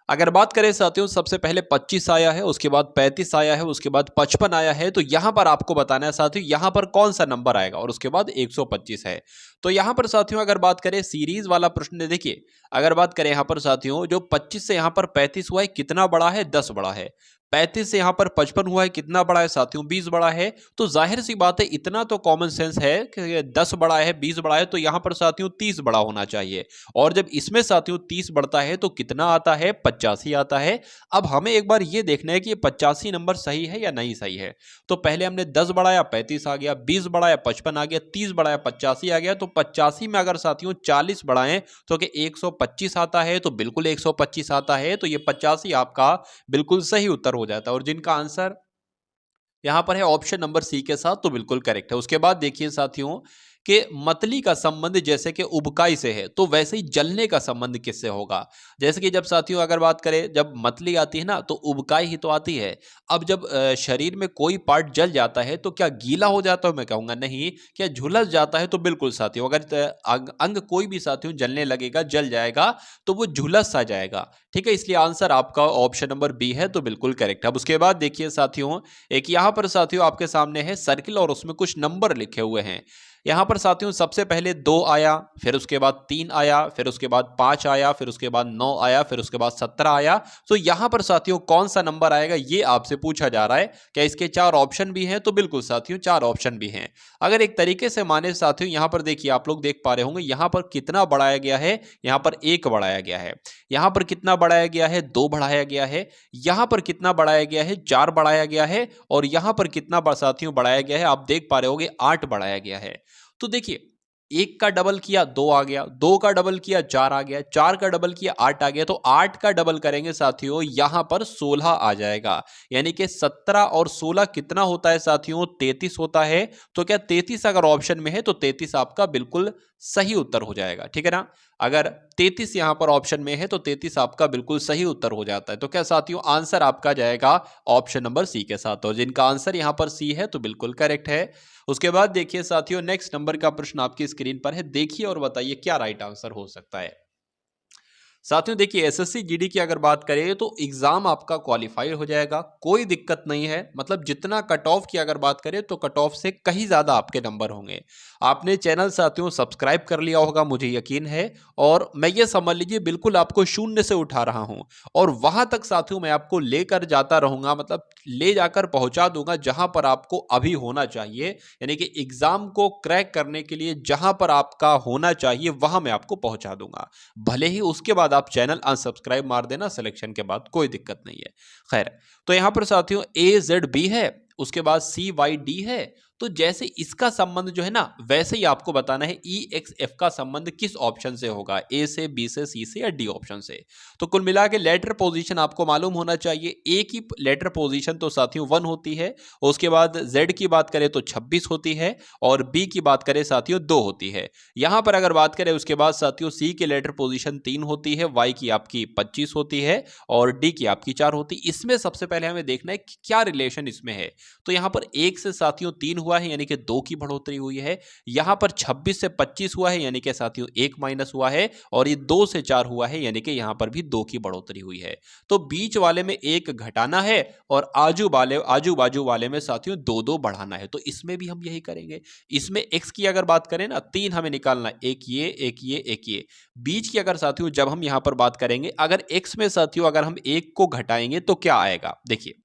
अगर बात करें साथियों, सबसे पहले 25 आया है, उसके बाद 35 आया है, उसके बाद 55 आया है। तो यहां पर आपको बताना है साथियों यहां पर कौन सा नंबर आएगा, और उसके बाद 125 है। तो यहां पर साथियों अगर बात करें सीरीज वाला प्रश्न, देखिए अगर बात करें यहां पर साथियों, जो 25 से यहां पर 35 हुआ है कितना बड़ा है, 10 बड़ा है। 35 से यहां पर 55 हुआ है कितना बड़ा है साथियों, 20 बड़ा है। तो जाहिर सी बात है, इतना तो कॉमन सेंस है कि 10 बड़ा है, 20 बड़ा है, तो यहां पर साथियों 30 बड़ा होना चाहिए। और जब इसमें साथियों 30 बढ़ता है तो कितना आता है, 85 आता है। अब हमें एक बार ये देखना है कि ये 85 नंबर सही है या नहीं सही है। तो पहले हमने 10 बढ़ाया 35 आ गया, 20 बढ़ाया 55 आ गया, 30 बढ़ाया 85 आ गया। तो 85 में अगर साथियों 40 बढ़ाएं तो कि 125 आता है, तो बिल्कुल 125 आता है। तो ये 85 आपका बिल्कुल सही उत्तर हो जाता है, और जिनका आंसर यहां पर है ऑप्शन नंबर सी के साथ, तो बिल्कुल करेक्ट है। उसके बाद देखिए साथियों कि मतली का संबंध जैसे कि उबकाई से है, तो वैसे ही जलने का संबंध किससे होगा। जैसे कि जब साथियों अगर बात करें, जब मतली आती है ना तो उबकाई ही तो आती है। अब जब शरीर में कोई पार्ट जल जाता है तो क्या गीला हो जाता है, मैं कहूंगा नहीं। क्या झुलस जाता है, तो बिल्कुल साथियों अगर अंग कोई भी साथियों जलने लगेगा, जल जाएगा, तो वो झुलस सा जाएगा। ठीक है, इसलिए आंसर आपका ऑप्शन नंबर बी है, तो बिल्कुल करेक्ट है। अब उसके बाद देखिए साथियों, एक यहां पर साथियों आपके सामने है सर्किल और उसमें कुछ नंबर लिखे हुए हैं। यहां पर साथियों सबसे पहले 2 आया, फिर उसके बाद 3 आया, फिर उसके बाद 5 आया, फिर उसके बाद 9 आया, फिर उसके बाद 17 आया। तो यहां पर साथियों कौन सा नंबर आएगा ये आपसे पूछा जा रहा है। क्या इसके 4 ऑप्शन भी हैं, तो बिल्कुल साथियों 4 ऑप्शन भी हैं। अगर एक तरीके से माने साथियों, यहां पर देखिए आप लोग देख पा रहे होंगे यहां पर कितना बढ़ाया गया है, यहां पर 1 बढ़ाया गया है। यहां पर कितना बढ़ाया गया है, 2 बढ़ाया गया है। यहां पर कितना बढ़ाया गया है, 4 बढ़ाया गया है। और यहां पर कितना साथियों बढ़ाया गया है, आप देख पा रहे होंगे 8 बढ़ाया गया है। तो देखिए, एक का डबल किया 2 आ गया, 2 का डबल किया 4 आ गया, 4 का डबल किया 8 आ गया। तो 8 का डबल करेंगे साथियों यहां पर 16 आ जाएगा। यानी कि 17 और 16 कितना होता है साथियों, 33 होता है। तो क्या 33 अगर ऑप्शन में है तो 33 आपका बिल्कुल सही उत्तर हो जाएगा। ठीक है ना, अगर 33 यहां पर ऑप्शन में है तो 33 आपका बिल्कुल सही उत्तर हो जाता है। तो क्या साथियों आंसर आपका जाएगा ऑप्शन नंबर सी के साथ, और जिनका आंसर यहां पर सी है तो बिल्कुल करेक्ट है। उसके बाद देखिए साथियों नेक्स्ट नंबर का प्रश्न आपकी स्क्रीन पर है, देखिए और बताइए क्या राइट आंसर हो सकता है। साथियों देखिए एसएससी जीडी की अगर बात करें तो एग्जाम आपका क्वालिफाइड हो जाएगा, कोई दिक्कत नहीं है। मतलब जितना कट ऑफ की अगर बात करें तो कट ऑफ से कहीं ज्यादा आपके नंबर होंगे। आपने चैनल साथियों सब्सक्राइब कर लिया होगा, मुझे यकीन है। और मैं ये समझ लीजिए बिल्कुल आपको शून्य से उठा रहा हूं, और वहां तक साथियों मैं आपको लेकर जाता रहूंगा। मतलब ले जाकर पहुंचा दूंगा जहां पर आपको अभी होना चाहिए। यानी कि एग्जाम को क्रैक करने के लिए जहां पर आपका होना चाहिए वहां मैं आपको पहुंचा दूंगा। भले ही उसके बाद आप चैनल अनसब्सक्राइब मार देना सिलेक्शन के बाद, कोई दिक्कत नहीं है। खैर, तो यहां पर साथियों AZB है, उसके बाद CYD है। तो जैसे इसका संबंध जो है ना, वैसे ही आपको बताना है EXF का संबंध किस ऑप्शन से होगा, A से, B से, C से या D ऑप्शन से। तो कुल मिला के लेटर पोजीशन आपको मालूम होना चाहिए। A की लेटर पोजीशन तो साथियों 1 होती है, उसके बाद Z की बात करें तो 26 होती है, और B की बात करें साथियों 2 होती है। यहां पर अगर बात करें उसके बाद साथियों C की लेटर पोजीशन 3 होती है, Y की आपकी 25 होती है, और D की आपकी 4 होती है। इसमें सबसे पहले हमें देखना है कि क्या रिलेशन इसमें है। तो यहां पर 1 से साथियों 3 हुआ है, यानी कि 2 की बढ़ोतरी हुई है। यहां पर 26 से 25 हुआ है, यानी कि साथियों 1 माइनस हुआ है। और ये 2 से 4 हुआ है, यानी कि यहां पर भी 2 की बढ़ोतरी हुई है। तो बीच वाले में 1 घटाना है, और आजू बाजू वाले में साथियों 2 बढ़ाना है। तो इसमें भी हम यही करेंगे। इसमें x की अगर बात करें ना, 3 हमें निकालना है, एक ये, एक ये, एक ये। बीच की अगर साथियों जब हम यहां पर बात करेंगे, अगर x में साथियों अगर हम 1 को घटाएंगे तो क्या आएगा, देखिए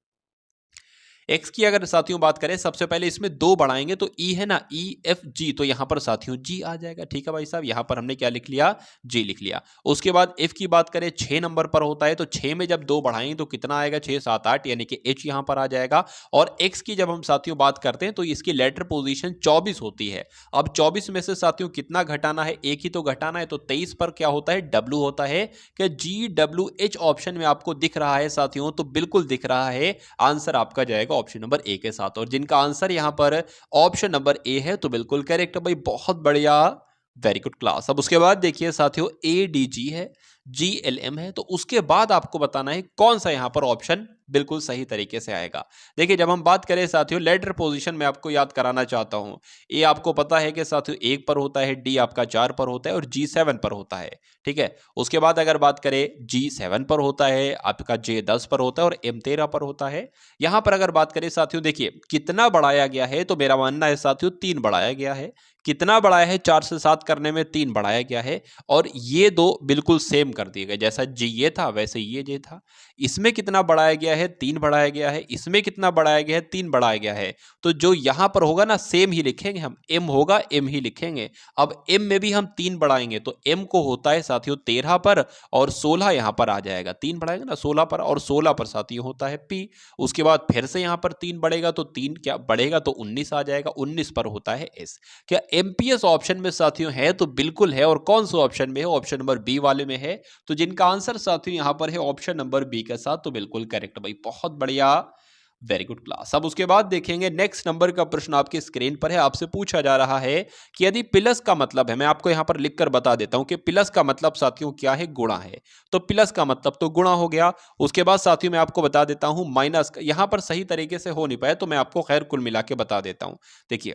एक्स की अगर साथियों बात करें, सबसे पहले इसमें 2 बढ़ाएंगे तो ई है ना, EFG, तो यहां पर साथियों जी आ जाएगा। ठीक है भाई साहब, यहां पर हमने क्या लिख लिया, जी लिख लिया। उसके बाद एफ की बात करें 6 नंबर पर होता है, तो 6 में जब 2 बढ़ाएंगे तो कितना आएगा, 6 7 8, यानी कि एच यहां पर आ जाएगा। और एक्स की जब हम साथियों बात करते हैं तो इसकी लेटर पोजीशन 24 होती है। अब 24 में से साथियों कितना घटाना है, एक ही तो घटाना है। तो 23 पर क्या होता है, डब्ल्यू होता है। कि GWH ऑप्शन में आपको दिख रहा है साथियों, तो बिल्कुल दिख रहा है। आंसर आपका जाएगा ऑप्शन नंबर ए के साथ, और जिनका आंसर यहां पर ऑप्शन नंबर ए है तो बिल्कुल करेक्ट है भाई, बहुत बढ़िया, वेरी गुड क्लास। अब उसके बाद देखिए साथियों ADG है, GLM है। तो उसके बाद आपको बताना है कौन सा यहां पर ऑप्शन बिल्कुल सही तरीके से आएगा। देखिए जब हम बात करें साथियों लेटर पोजीशन में आपको याद कराना चाहता हूं, ए आपको पता है कि साथियों 1 पर होता है, डी आपका 4 पर होता है और जी 7 पर होता है। ठीक है, उसके बाद अगर बात करें जी 7 पर होता है, आपका जे 10 पर होता है और एम 13 पर होता है। यहां पर अगर बात करें साथियों देखिए कितना बढ़ाया गया है, तो मेरा मानना है साथियों 3 बढ़ाया गया है। कितना बढ़ाया है, 4 से 7 करने में 3 बढ़ाया गया है और ये दो बिल्कुल सेम कर दिए गए, जैसा जी ये था वैसे ये जे था। इसमें कितना बढ़ाया गया है, 3 बढ़ाया गया है। इसमें कितना बढ़ाया गया है, 3 बढ़ाया गया है। तो जो यहां पर होगा ना सेम ही लिखेंगे हम, एम होगा एम ही लिखेंगे। अब एम में भी हम 3 बढ़ाएंगे तो एम को होता है साथियों 13 पर और 16 यहां पर आ जाएगा। 3 बढ़ाएंगे ना 16 पर और 16 पर साथियों होता है पी। उसके बाद फिर से यहां पर 3 बढ़ेगा तो 3 क्या बढ़ेगा तो 19 आ जाएगा, 19 पर होता है एस। क्या एमपीएस ऑप्शन में साथियों है, तो बिल्कुल है। और कौन सा ऑप्शन में है, ऑप्शन नंबर बी वाले में है। तो जिनका आंसर साथियों यहां पर है ऑप्शन नंबर बी के साथ, तो बिल्कुल करेक्ट भाई, बहुत बढ़िया, वेरी गुड क्लास। अब उसके बाद देखेंगे नेक्स्ट नंबर का प्रश्न आपकी स्क्रीन पर है। आपसे पूछा जा रहा है कि यदि प्लस का मतलब है, मैं आपको यहां पर लिखकर बता देता हूं कि प्लस का मतलब साथियों क्या है, गुणा है। तो प्लस का मतलब तो गुणा हो गया। उसके बाद साथियों मैं आपको बता देता हूं माइनस का, यहां पर सही तरीके से हो नहीं पाया तो मैं आपको खैर कुल मिला के बता देता हूं। देखिए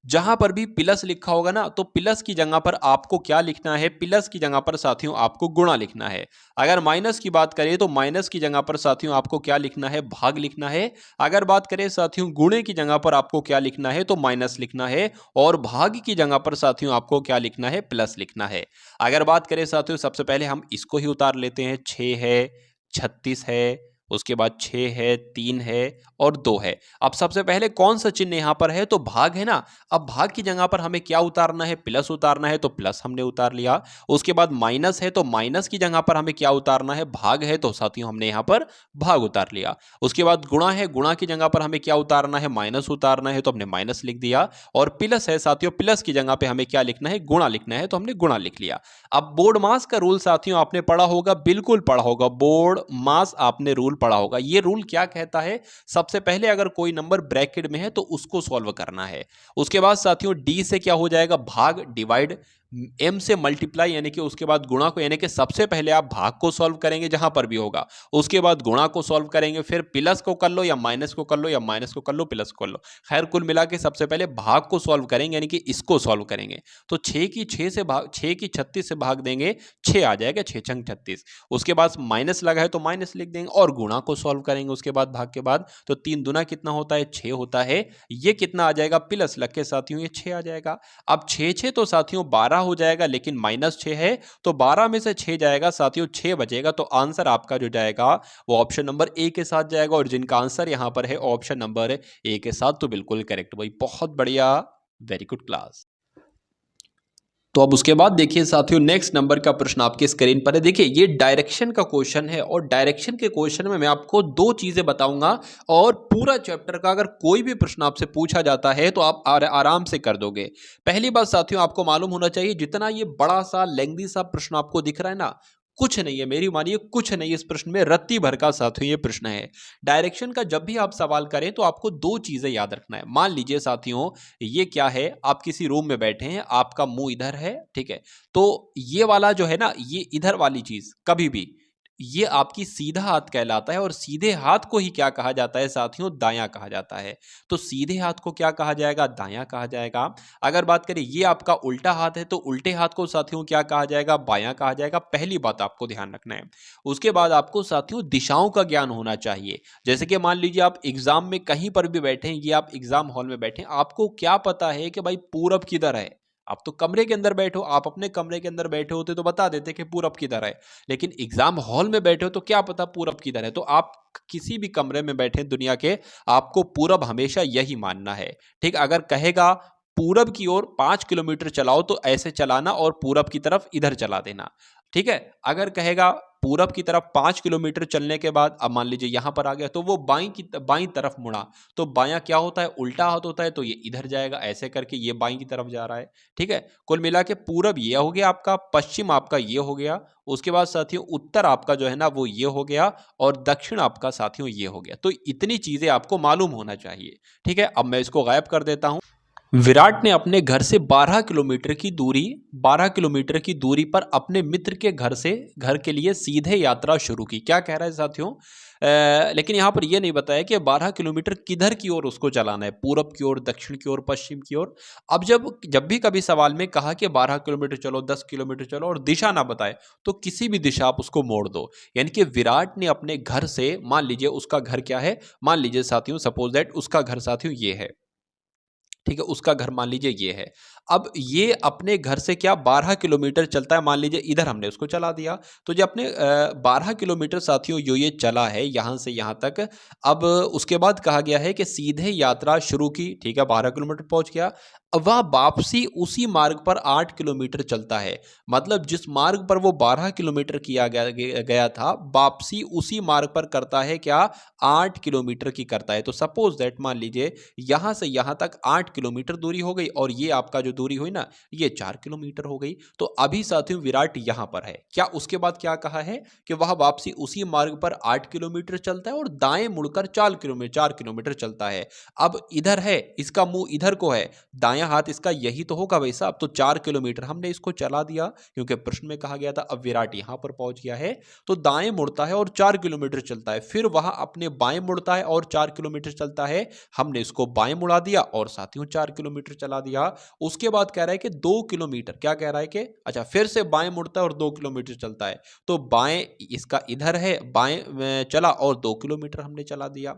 जहां पर भी प्लस लिखा होगा ना, तो प्लस की जगह पर आपको क्या लिखना है, प्लस की जगह पर साथियों आपको गुणा लिखना है। अगर माइनस की बात करें तो माइनस की जगह पर साथियों आपको क्या लिखना है, भाग लिखना है। अगर बात करें साथियों गुणे की जगह पर आपको क्या लिखना है, तो माइनस लिखना है। और भाग की जगह पर साथियों आपको क्या लिखना है, प्लस लिखना है। अगर बात करें साथियों सबसे पहले हम इसको ही उतार लेते हैं, 6 है, 36 है, उसके बाद 6 है, 3 है और 2 है। अब सबसे पहले कौन सा चिन्ह यहां पर है, तो भाग है ना। अब भाग की जगह पर हमें क्या उतारना है, प्लस उतारना है, तो प्लस हमने उतार लिया। उसके बाद माइनस है तो माइनस की जगह पर हमें क्या उतारना है, भाग है, तो साथियों हमने यहां पर भाग उतार लिया। उसके बाद गुणा है, गुणा की जगह पर हमें क्या उतारना है, माइनस उतारना है, तो हमने माइनस लिख दिया। और प्लस है साथियों, प्लस की जगह पे हमें क्या लिखना है, गुणा लिखना है, तो हमने गुणा लिख लिया। अब बोर्ड मास का रूल साथियों आपने पढ़ा होगा, बिल्कुल पढ़ा होगा, बोर्ड मास आपने रूल पढ़ा होगा। ये रूल क्या कहता है, सबसे पहले अगर कोई नंबर ब्रैकेट में है तो उसको सॉल्व करना है। उसके बाद साथियों डी से क्या हो जाएगा, भाग डिवाइड, एम से मल्टीप्लाई यानी कि उसके बाद गुणा को, यानी कि सबसे पहले आप भाग को सॉल्व करेंगे जहां पर भी होगा, उसके बाद गुणा को सॉल्व करेंगे, फिर प्लस को कर लो या माइनस को कर लो या माइनस को कर लो प्लस को कर लो। खैर कुल मिला के सबसे पहले भाग को सॉल्व करेंगे यानी कि इसको सॉल्व करेंगे। तो 6 की 6 से भाग, 6 की 36 से भाग देंगे, 6 आ जाएगा, 6 छंग 36। उसके बाद माइनस लगा है तो माइनस लिख देंगे और गुणा को सॉल्व करेंगे उसके बाद भाग के बाद, तो 3 दुना कितना होता है, 6 होता है। ये कितना आ जाएगा, प्लस लग के साथियों ये 6 आ जाएगा। अब 6 6 तो साथियों 12 हो जाएगा, लेकिन माइनस 6 है तो 12 में से 6 जाएगा साथियों, 6 बचेगा। तो आंसर आपका जो जाएगा वो ऑप्शन नंबर ए के साथ जाएगा। और जिनका आंसर यहां पर है ऑप्शन नंबर ए के साथ, तो बिल्कुल करेक्ट भाई, बहुत बढ़िया, वेरी गुड क्लास। तो अब उसके बाद देखिए साथियों नेक्स्ट नंबर का प्रश्न आपकी स्क्रीन पर है। देखिए ये डायरेक्शन का क्वेश्चन है और डायरेक्शन के क्वेश्चन में मैं आपको दो चीजें बताऊंगा और पूरा चैप्टर का अगर कोई भी प्रश्न आपसे पूछा जाता है तो आप आराम से कर दोगे। पहली बात साथियों आपको मालूम होना चाहिए, जितना ये बड़ा सा लेंथी सा प्रश्न आपको दिख रहा है ना, कुछ नहीं है, मेरी मानिए कुछ नहीं, इस प्रश्न में रत्ती भर का साथियों ये प्रश्न है। डायरेक्शन का जब भी आप सवाल करें तो आपको दो चीजें याद रखना है। मान लीजिए साथियों ये क्या है, आप किसी रूम में बैठे हैं, आपका मुंह इधर है, ठीक है, तो ये वाला जो है ना, ये इधर वाली चीज कभी भी ये आपकी सीधा हाथ कहलाता है। और सीधे हाथ को ही क्या कहा जाता है साथियों, दायां कहा जाता है। तो सीधे हाथ को क्या कहा जाएगा, दायां कहा जाएगा। अगर बात करें ये आपका उल्टा हाथ है तो उल्टे हाथ को साथियों क्या कहा जाएगा, बायां कहा जाएगा। पहली बात आपको ध्यान रखना है। उसके बाद आपको साथियों दिशाओं का ज्ञान होना चाहिए। जैसे कि मान लीजिए आप एग्जाम में कहीं पर भी बैठे हैं, ये आप एग्जाम हॉल में बैठे हैं, आपको क्या पता है कि भाई पूरब किधर है। आप तो कमरे के अंदर बैठे हो, आप अपने कमरे के अंदर बैठे होते तो बता देते कि पूरब किधर है। लेकिन एग्जाम हॉल में बैठे हो तो क्या पता पूरब किधर है। तो आप किसी भी कमरे में बैठे दुनिया के, आपको पूरब हमेशा यही मानना है। ठीक, अगर कहेगा पूरब की ओर 5 किलोमीटर चलाओ तो ऐसे चलाना और पूरब की तरफ इधर चला देना। ठीक है, अगर कहेगा पूरब की तरफ 5 किलोमीटर चलने के बाद, अब मान लीजिए यहां पर आ गया तो वो बाईं तरफ मुड़ा, तो बायां क्या होता है, उल्टा हाथ होता है, तो ये इधर जाएगा, ऐसे करके ये बाईं की तरफ जा रहा है। ठीक है, कुल मिला के पूरब ये हो गया आपका, पश्चिम आपका ये हो गया, उसके बाद साथियों उत्तर आपका जो है ना वो ये हो गया, और दक्षिण आपका साथियों ये हो गया। तो इतनी चीजें आपको मालूम होना चाहिए। ठीक है, अब मैं इसको गायब कर देता हूं। विराट ने अपने घर से 12 किलोमीटर की दूरी पर अपने मित्र के घर से घर के लिए सीधे यात्रा शुरू की। क्या कह रहा है साथियों? लेकिन यहाँ पर यह नहीं बताया कि 12 किलोमीटर किधर की ओर उसको चलाना है, पूरब की ओर, दक्षिण की ओर, पश्चिम की ओर। अब जब भी कभी सवाल में कहा कि 12 किलोमीटर चलो, 10 किलोमीटर चलो और दिशा ना बताए, तो किसी भी दिशा आप उसको मोड़ दो। यानी कि विराट ने अपने घर से, मान लीजिए उसका घर क्या है, मान लीजिए साथियों, सपोज दैट उसका घर साथियों ये है, ठीक है, उसका घर मान लीजिए ये है। अब ये अपने घर से क्या 12 किलोमीटर चलता है, मान लीजिए इधर हमने उसको चला दिया। तो जो अपने 12 किलोमीटर साथियों जो ये चला है यहां से यहां तक, अब उसके बाद कहा गया है कि सीधे यात्रा शुरू की, ठीक है, 12 किलोमीटर पहुंच गया। अब वह वापसी उसी मार्ग पर 8 किलोमीटर चलता है। मतलब जिस मार्ग पर वो 12 किलोमीटर किया गया था, वापसी उसी मार्ग पर करता है क्या, 8 किलोमीटर की करता है। तो सपोज दैट मान लीजिए यहां से यहां तक 8 किलोमीटर दूरी हो गई और ये आपका जो दूरी हुई ना, ये 4 किलोमीटर हो गई। तो अभी साथियों विराट यहां पर है, क्या उसके बाद क्या कहा है कि वह वापसी उसी मार्ग पर 8 किलोमीटर चलता है और दाएं मुड़कर 4 किलोमीटर चलता है। अब इधर है, इसका मुंह इधर को है, दायां हाथ इसका यही तो होगा भाई साहब। तो 4 किलोमीटर हमने इसको चला दिया क्योंकि प्रश्न में कहा गया था। अब विराट यहां पर पहुंच गया है, तो दाएं मुड़ता है और 4 किलोमीटर चलता है, फिर वहां अपने बाएं मुड़ता है और 4 किलोमीटर चलता है। हमने इसको बाएं मुड़ा दिया और साथियों 4 किलोमीटर चला दिया। उसके बाद कह रहा है कि 2 किलोमीटर, क्या कह रहा है कि अच्छा फिर से बाएं मुड़ता है और 2 किलोमीटर चलता है। तो बाएं इसका इधर है, बाएं चला और 2 किलोमीटर हमने चला दिया।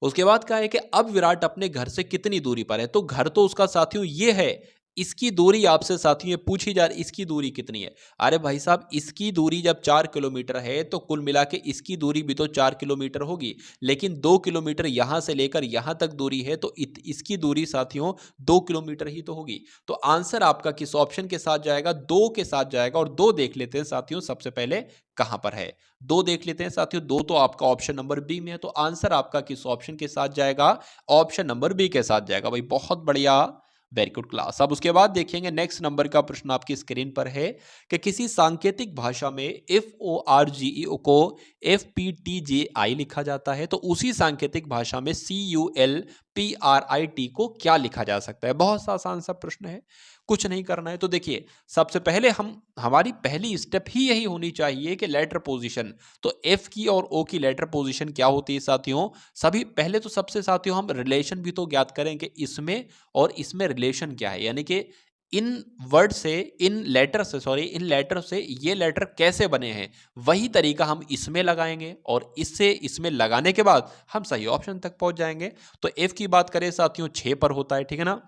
उसके बाद क्या है कि अब विराट अपने घर से कितनी दूरी पर है। तो घर तो उसका साथियों ये है, इसकी दूरी आपसे साथियों ये पूछी जा रही, इसकी दूरी कितनी है। अरे भाई साहब, इसकी दूरी जब 4 किलोमीटर है तो कुल मिला के इसकी दूरी भी तो 4 किलोमीटर होगी। लेकिन 2 किलोमीटर यहां से लेकर यहां तक दूरी है, तो इसकी दूरी साथियों 2 किलोमीटर ही तो होगी। तो आंसर आपका किस ऑप्शन के साथ जाएगा, 2 के साथ जाएगा। और 2 देख लेते हैं साथियों सबसे पहले कहां पर है। 2 देख लेते हैं साथियों, 2 तो आपका ऑप्शन नंबर बी में है। तो आंसर आपका किस ऑप्शन के साथ जाएगा, ऑप्शन नंबर बी के साथ जाएगा। भाई बहुत बढ़िया, वेरी गुड क्लास। अब उसके बाद देखेंगे नेक्स्ट नंबर का प्रश्न आपकी स्क्रीन पर है कि किसी सांकेतिक भाषा में FORGE को FPTJI लिखा जाता है, तो उसी सांकेतिक भाषा में CULPRIT को क्या लिखा जा सकता है। बहुत सा आसान सा प्रश्न है, कुछ नहीं करना है। तो देखिए सबसे पहले हमारी पहली स्टेप ही यही होनी चाहिए कि लेटर पोजीशन। तो एफ की और ओ की लेटर पोजीशन क्या होती है साथियों, सभी पहले तो सबसे साथियों हम रिलेशन भी तो ज्ञात करेंगे इसमें और इसमें रिलेशन क्या है। यानी कि इन वर्ड से, इन लेटर से ये लेटर कैसे बने हैं, वही तरीका हम इसमें लगाएंगे और इससे इसमें लगाने के बाद हम सही ऑप्शन तक पहुंच जाएंगे। तो एफ की बात करें साथियों 6 पर होता है, ठीक है ना,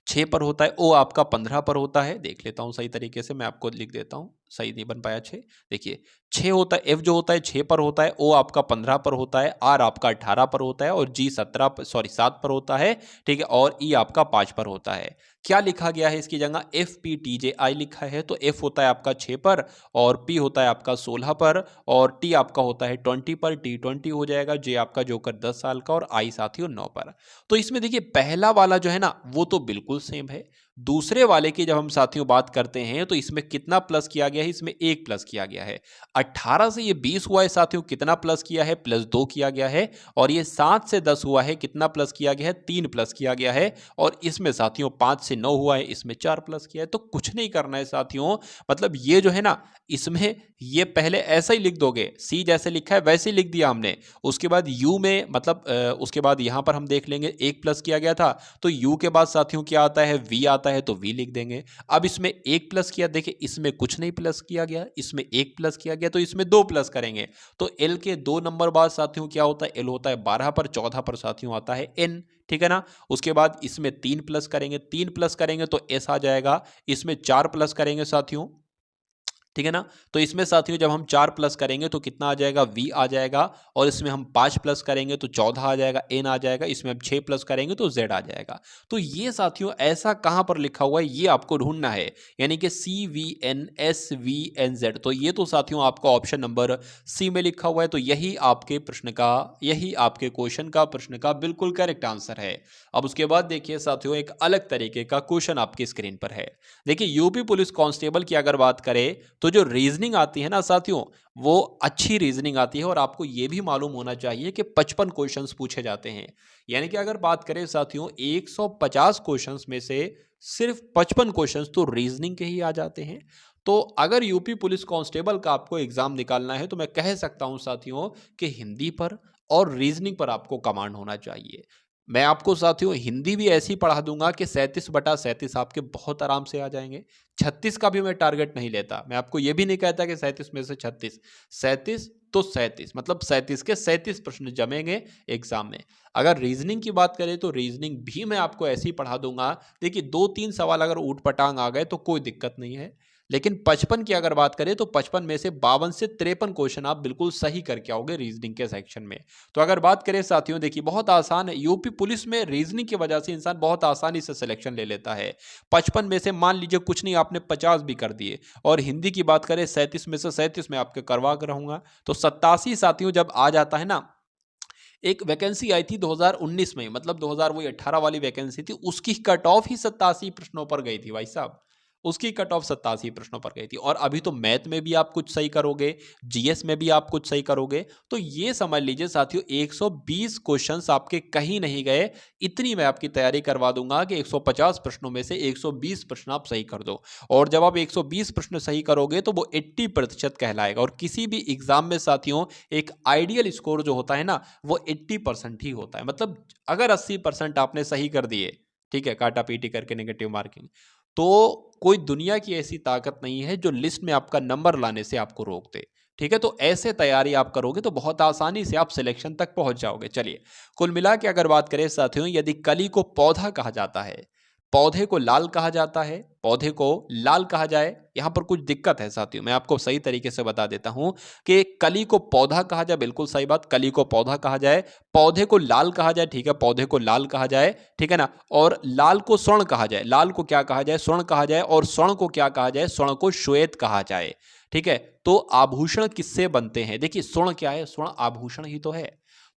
6 पर होता है। ओ आपका 15 पर होता है, देख लेता हूं सही तरीके से, मैं आपको लिख देता हूं, सही नहीं बन पाया 6। देखिए 6 होता है, एफ जो होता है 6 पर होता है, ओ आपका 15 पर होता है, आर आपका 18 पर होता है और जी 7 पर होता है, ठीक है, और ई आपका 5 पर होता है। क्या लिखा गया है इसकी जगह, FPTJI लिखा है। तो एफ होता है आपका 6 पर और पी होता है आपका 16 पर और टी आपका होता है 20 पर, T20 हो जाएगा, जे आपका जोकर 10 साल का और आई साथियों 9 पर। तो इसमें देखिए पहला वाला जो है ना वो तो बिल्कुल सेम है। दूसरे वाले की जब हम साथियों बात करते हैं तो इसमें कितना प्लस किया गया है, इसमें 1 प्लस किया गया है। 18 से ये 20 हुआ है साथियों, कितना प्लस किया है, +2 किया गया है। और ये 7 से 10 हुआ है, कितना प्लस किया गया है, 3 प्लस किया गया है। और इसमें साथियों 5 से 9 हुआ है, इसमें 4 प्लस किया है। तो कुछ नहीं करना है साथियों, मतलब ये जो है ना इसमें ये पहले ऐसा ही लिख दोगे, सी जैसे लिखा है वैसे ही लिख दिया हमने। उसके बाद यू में मतलब उसके बाद यहां पर हम देख लेंगे 1 प्लस किया गया था, तो यू के बाद साथियों क्या आता है, वी आता है, तो वी लिख देंगे। अब इसमें 1 प्लस किया, देखिए इसमें कुछ नहीं प्लस किया गया, इसमें 1 प्लस किया गया, तो इसमें 2 प्लस करेंगे। तो एल के 2 नंबर बाद साथियों क्या होता है, एल होता है 12 पर, 14 पर साथियों आता है एन, ठीक है ना। उसके बाद इसमें 3 प्लस करेंगे, 3 प्लस करेंगे तो एस आ जाएगा। इसमें 4 प्लस करेंगे साथियों, ठीक है ना। तो इसमें साथियों जब हम 4 प्लस करेंगे तो कितना आ जाएगा, वी आ जाएगा। और इसमें हम 5 प्लस करेंगे तो 14 आ जाएगा, एन आ जाएगा। इसमें हम 6 प्लस करेंगे तो जेड आ जाएगा। तो ये साथियों ऐसा कहां पर लिखा हुआ है ये आपको ढूंढना है, यानी कि CVNSVNZ। तो ये तो साथियों आपका ऑप्शन नंबर सी में लिखा हुआ है। तो यही आपके प्रश्न का, यही आपके क्वेश्चन का प्रश्न का बिल्कुल करेक्ट आंसर है। अब उसके बाद देखिए साथियों एक अलग तरीके का क्वेश्चन आपकी स्क्रीन पर है। देखिए यूपी पुलिस कांस्टेबल की अगर बात करें तो जो रीजनिंग आती है ना साथियों, वो अच्छी रीजनिंग आती है और आपको ये भी मालूम होना चाहिए कि 55 क्वेश्चंस पूछे जाते हैं। यानी कि अगर बात करें साथियों 150 क्वेश्चंस में से सिर्फ 55 क्वेश्चंस तो रीजनिंग के ही आ जाते हैं। तो अगर यूपी पुलिस कांस्टेबल का आपको एग्जाम निकालना है तो मैं कह सकता हूं साथियों कि हिंदी पर और रीजनिंग पर आपको कमांड होना चाहिए। मैं आपको साथियों हिंदी भी ऐसी पढ़ा दूंगा कि 37/37 आपके बहुत आराम से आ जाएंगे। 36 का भी मैं टारगेट नहीं लेता, मैं आपको यह भी नहीं कहता कि 37 में से 36, 37 तो 37 मतलब 37 के 37 प्रश्न जमेंगे एग्जाम में। अगर रीजनिंग की बात करें तो रीजनिंग भी मैं आपको ऐसे ही पढ़ा दूंगा। देखिए 2-3 सवाल अगर ऊट पटांग आ गए तो कोई दिक्कत नहीं है, लेकिन 55 की अगर बात करें तो 55 में से 52 से 53 क्वेश्चन आप बिल्कुल सही करके आओगे रीजनिंग के सेक्शन में। तो अगर बात करें साथियों देखिए बहुत आसान है, यूपी पुलिस में रीजनिंग की वजह से इंसान बहुत आसानी से सिलेक्शन ले लेता है। 55 में से मान लीजिए कुछ नहीं आपने 50 भी कर दिए, और हिंदी की बात करें 37 में से 37 में आपके करवा कर रहूंगा, तो 87 साथियों जब आ जाता है ना। एक वैकेंसी आई थी 2019 में, मतलब 2018 वाली वैकेंसी थी, उसकी कट ऑफ ही 87 प्रश्नों पर गई थी भाई साहब, उसकी कट ऑफ 87 प्रश्नों पर गई थी। और अभी तो मैथ में भी आप कुछ सही करोगे, जीएस में भी आप कुछ सही करोगे, तो ये समझ लीजिए साथियों 120 क्वेश्चंस आपके कहीं नहीं गए। इतनी मैं आपकी तैयारी करवा दूंगा कि 150 प्रश्नों में से 120 प्रश्न आप सही कर दो। और जब आप 120 प्रश्न सही करोगे तो वो 80% कहलाएगा। और किसी भी एग्जाम में साथियों एक आइडियल स्कोर जो होता है ना वो 80% ही होता है। मतलब अगर 80% आपने सही कर दिए, ठीक है, काटा पीटी करके नेगेटिव मार्किंग, तो कोई दुनिया की ऐसी ताकत नहीं है जो लिस्ट में आपका नंबर लाने से आपको रोक दे। ठीक है, तो ऐसे तैयारी आप करोगे तो बहुत आसानी से आप सिलेक्शन तक पहुंच जाओगे। चलिए कुल मिला के अगर बात करें साथियों, यदि कली को पौधा कहा जाता है, पौधे को लाल कहा जाता है, पौधे को लाल कहा जाए, यहां पर कुछ दिक्कत है साथियों, मैं आपको सही तरीके से बता देता हूं कि कली को पौधा कहा जाए, बिल्कुल सही बात, कली को पौधा कहा जाए, पौधे को लाल कहा जाए, ठीक है, पौधे को लाल कहा जाए, ठीक है ना, और लाल को स्वर्ण कहा जाए, लाल को क्या कहा जाए, स्वर्ण कहा जाए, और स्वर्ण को क्या कहा जाए, स्वर्ण को श्वेत कहा जाए। ठीक है, तो आभूषण किससे बनते हैं, देखिए स्वर्ण क्या है, स्वर्ण आभूषण ही तो है।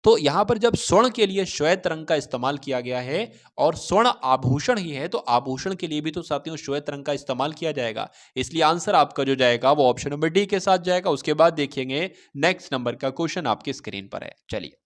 तो यहां पर जब स्वर्ण के लिए श्वेत रंग का इस्तेमाल किया गया है और स्वर्ण आभूषण ही है, तो आभूषण के लिए भी तो साथियों श्वेत रंग का इस्तेमाल किया जाएगा। इसलिए आंसर आपका जो जाएगा वो ऑप्शन नंबर डी के साथ जाएगा। उसके बाद देखेंगे नेक्स्ट नंबर का क्वेश्चन आपकी स्क्रीन पर है। चलिए,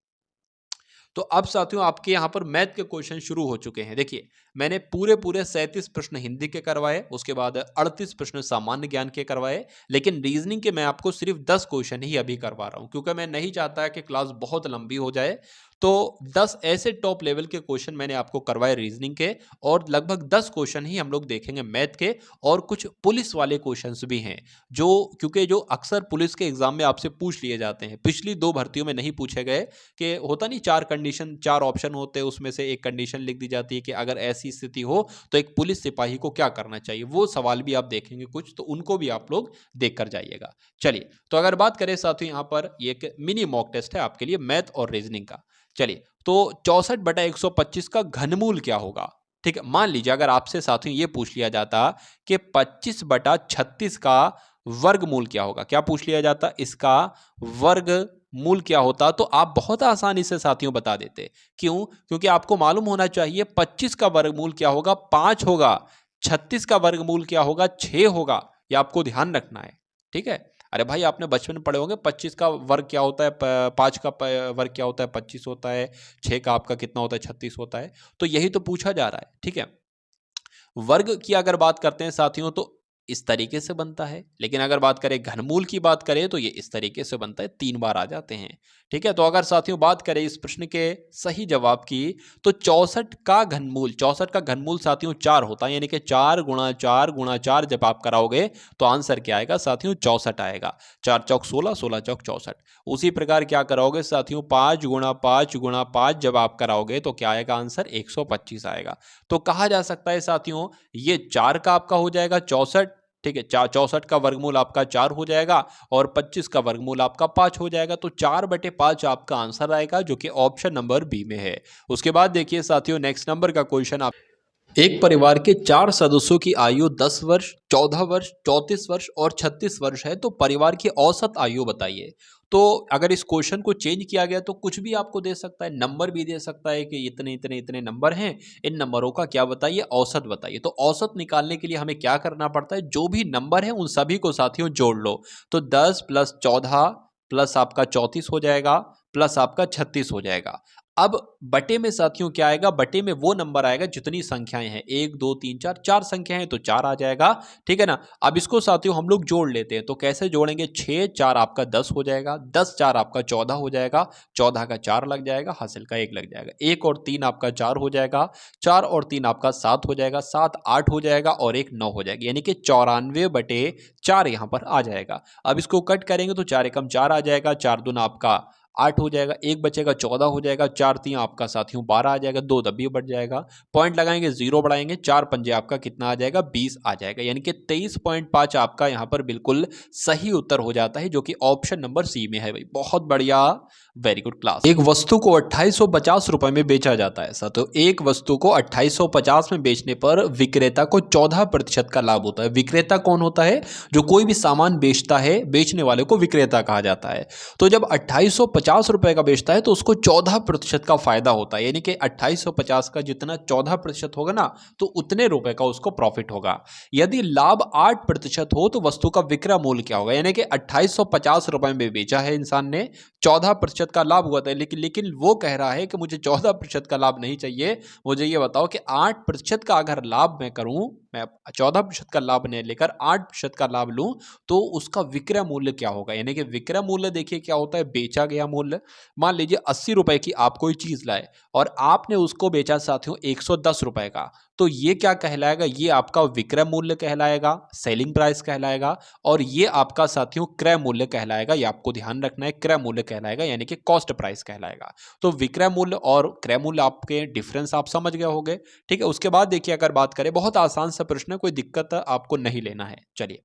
तो अब साथियों आपके यहां पर मैथ के क्वेश्चन शुरू हो चुके हैं। देखिए मैंने पूरे 37 प्रश्न हिंदी के करवाए, उसके बाद 38 प्रश्न सामान्य ज्ञान के करवाए, लेकिन रीजनिंग के मैं आपको सिर्फ 10 क्वेश्चन ही अभी करवा रहा हूं, क्योंकि मैं नहीं चाहता कि क्लास बहुत लंबी हो जाए। तो 10 ऐसे टॉप लेवल के क्वेश्चन मैंने आपको करवाए रीजनिंग के, और लगभग 10 क्वेश्चन ही हम लोग देखेंगे मैथ के, और कुछ पुलिस वाले क्वेश्चंस भी हैं जो, क्योंकि जो अक्सर पुलिस के एग्जाम में आपसे पूछ लिए जाते हैं, पिछली 2 भर्तियों में नहीं पूछे गए, कि होता नहीं 4 कंडीशन 4 ऑप्शन होते हैं, उसमें से एक कंडीशन लिख दी जाती है कि अगर ऐसी स्थिति हो तो एक पुलिस सिपाही को क्या करना चाहिए। वो सवाल भी आप देखेंगे कुछ, तो उनको भी आप लोग देख कर जाइएगा। चलिए, तो अगर बात करें साथियों यहाँ पर ये एक मिनी मॉक टेस्ट है आपके लिए मैथ और रीजनिंग का। चलिए, तो 64/125 का घनमूल क्या होगा। ठीक है, मान लीजिए अगर आपसे साथियों ये पूछ लिया जाता कि 25/36 का वर्गमूल क्या होगा, क्या पूछ लिया जाता, इसका वर्ग मूल क्या होता, तो आप बहुत आसानी से साथियों बता देते। क्यों? क्योंकि आपको मालूम होना चाहिए 25 का वर्गमूल क्या होगा, 5 होगा, 36 का वर्गमूल क्या होगा, 6 होगा। ये आपको ध्यान रखना है। ठीक है, अरे भाई आपने बचपन में पढ़े होंगे 25 का वर्ग क्या होता है, 5 का वर्ग क्या होता है, 25 होता है, 6 का आपका कितना होता है, 36 होता है। तो यही तो पूछा जा रहा है। ठीक है, वर्ग की अगर बात करते हैं साथियों तो इस तरीके से बनता है, लेकिन अगर बात करें घनमूल की बात करें तो ये इस तरीके से बनता है, 3 बार आ जाते हैं। ठीक है, तो अगर साथियों बात करें इस प्रश्न के सही जवाब की, तो 64 का घनमूल साथियों 4 होता है, यानी कि 4 गुणा 4 गुणा 4 जब आप कराओगे तो आंसर क्या आएगा साथियों, 64 आएगा। 4 चौक 16, 16 चौक 64। उसी प्रकार क्या कराओगे साथियों, 5 गुणा 5 गुणा 5 जब आप कराओगे तो क्या आएगा आंसर, 125 आएगा। तो कहा जा सकता है साथियों ये 4 का आपका हो जाएगा 64। ठीक है, 64 का वर्गमूल आपका 4 हो जाएगा, और 25 का वर्गमूल आपका 5 हो जाएगा। तो 4/5 आपका आंसर आएगा, जो कि ऑप्शन नंबर बी में है। उसके बाद देखिए साथियों नेक्स्ट नंबर का क्वेश्चन आप एक परिवार के 4 सदस्यों की आयु 10 वर्ष, 14 वर्ष, 34 वर्ष और 36 वर्ष है, तो परिवार की औसत आयु बताइए। तो अगर इस क्वेश्चन को चेंज किया गया तो कुछ भी आपको दे सकता है, नंबर भी दे सकता है कि इतने इतने इतने नंबर हैं, इन नंबरों का क्या बताइए, औसत बताइए। तो औसत निकालने के लिए हमें क्या करना पड़ता है, जो भी नंबर है उन सभी को साथियों जोड़ लो। तो 10 प्लस 14 प्लस आपका 34 हो जाएगा, प्लस आपका 36 हो जाएगा। अब बटे में साथियों क्या आएगा, बटे में वो नंबर आएगा जितनी संख्याएं हैं, 1 2 3 4, 4 संख्याएं हैं तो 4 आ जाएगा, ठीक है ना। अब इसको साथियों हम लोग जोड़ लेते हैं, तो कैसे जोड़ेंगे, 6 4 आपका 10 हो जाएगा, 10 4 आपका 14 हो जाएगा, 14 का 4 लग जाएगा, हासिल का 1 लग जाएगा, 1 और 3 आपका 4 हो जाएगा, 4 और 3 आपका 7 हो जाएगा, 7 8 हो जाएगा और 1 9 हो जाएगी, यानी कि 94/4 यहां पर आ जाएगा। अब इसको कट करेंगे तो 4 एकम 4 आ जाएगा, 4 दूना आपका 8 हो जाएगा, 1 बचेगा 14 हो जाएगा, 4 3 आपका साथियों 12 आ जाएगा, 2 दबी बढ़ जाएगा, पॉइंट लगाएंगे, 0 बढ़ाएंगे, 4 पंजे आपका कितना आ जाएगा, 20 आ जाएगा, यानी कि 23.5 आपका यहाँ पर बिल्कुल सही उत्तर हो जाता है, जो कि ऑप्शन नंबर सी में है भाई। बहुत बढ़िया, वेरी गुड क्लास। एक वस्तु को 2850 रुपए में बेचा जाता है ऐसा, तो एक वस्तु को 2850 में बेचने पर विक्रेता को 14% का लाभ होता है। विक्रेता कौन होता है, जो कोई भी सामान बेचता है, बेचने वाले को विक्रेता कहा जाता है। तो जब 2850 रुपए का बेचता है तो उसको 14% का फायदा होता है, यानी कि 2850 का जितना 14% होगा ना, तो उतने रुपए का उसको प्रॉफिट होगा। यदि लाभ 8% हो तो वस्तु का विक्रय मूल्य क्या होगा, यानी कि 2850 रुपए में बेचा है इंसान ने, 14% का लाभ हुआ था, लेकिन वो कह रहा है कि मुझे 14% का लाभ नहीं चाहिए, मुझे ये बताओ कि 8% का अगर लाभ मैं करूं, मैं 14% का लाभ नहीं लेकर 8% का लाभ लूं, तो उसका विक्रय मूल्य क्या होगा। यानी कि विक्रय मूल्य देखिए क्या होता है, बेचा गया मूल्य। मान लीजिए 80 रुपए की आप कोई चीज लाए और आपने उसको बेचा साथियों 110 रुपए का, तो ये क्या कहलाएगा, ये आपका विक्रय मूल्य कहलाएगा, सेलिंग प्राइस कहलाएगा, और ये आपका साथियों क्रय मूल्य कहलाएगा। ये आपको ध्यान रखना है, क्रय मूल्य कहलाएगा, यानी कि कॉस्ट प्राइस कहलाएगा। तो विक्रय मूल्य और क्रय मूल्य आपके डिफरेंस आप समझ गए होंगे, ठीक है। उसके बाद देखिए अगर बात करें, बहुत आसान सा प्रश्न है, कोई दिक्कत आपको नहीं लेना है। चलिए,